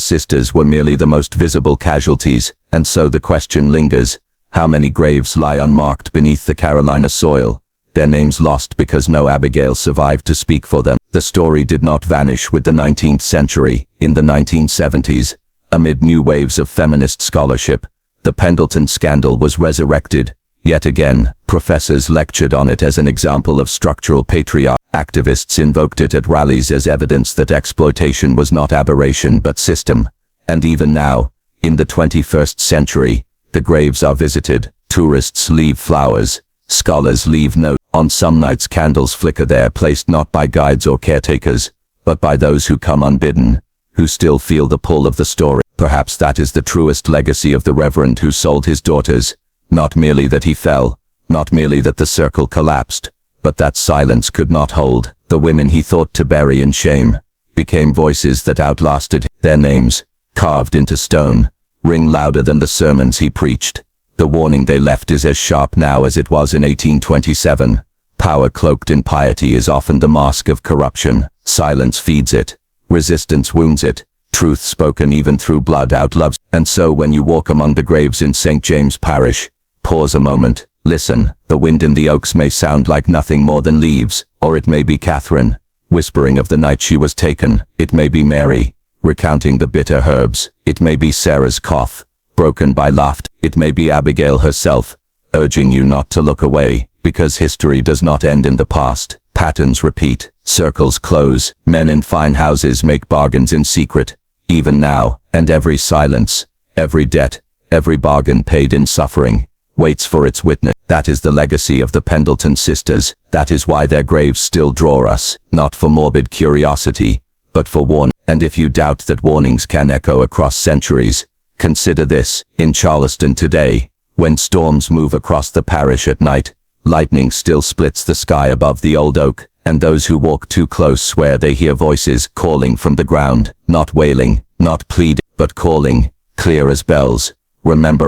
sisters were merely the most visible casualties, and so the question lingers: how many graves lie unmarked beneath the Carolina soil, their names lost because no Abigail survived to speak for them? The story did not vanish with the 19th century. In the 1970s, amid new waves of feminist scholarship, the Pendleton scandal was resurrected. Yet again, professors lectured on it as an example of structural patriarchy. Activists invoked it at rallies as evidence that exploitation was not aberration but system. And even now, in the 21st century, the graves are visited, tourists leave flowers, scholars leave notes. On some nights candles flicker there, placed not by guides or caretakers, but by those who come unbidden, who still feel the pull of the story. Perhaps that is the truest legacy of the Reverend who sold his daughters. Not merely that he fell, not merely that the circle collapsed, but that silence could not hold. The women he thought to bury in shame became voices that outlasted him. Their names, carved into stone, ring louder than the sermons he preached. The warning they left is as sharp now as it was in 1827. Power cloaked in piety is often the mask of corruption. Silence feeds it. Resistance wounds it. Truth spoken even through blood outloves. And so when you walk among the graves in St. James Parish, pause a moment, listen. The wind in the oaks may sound like nothing more than leaves, or it may be Catherine, whispering of the night she was taken. It may be Mary, recounting the bitter herbs. It may be Sarah's cough, broken by laughter. It may be Abigail herself, urging you not to look away, because history does not end in the past. Patterns repeat, circles close, men in fine houses make bargains in secret, even now, and every silence, every debt, every bargain paid in suffering, waits for its witness. That is the legacy of the Pendleton sisters. That is why their graves still draw us, not for morbid curiosity, but for warning. And if you doubt that warnings can echo across centuries, consider this. In Charleston today, when storms move across the parish at night, lightning still splits the sky above the old oak, and those who walk too close swear they hear voices calling from the ground, not wailing, not pleading, but calling, clear as bells. Remember,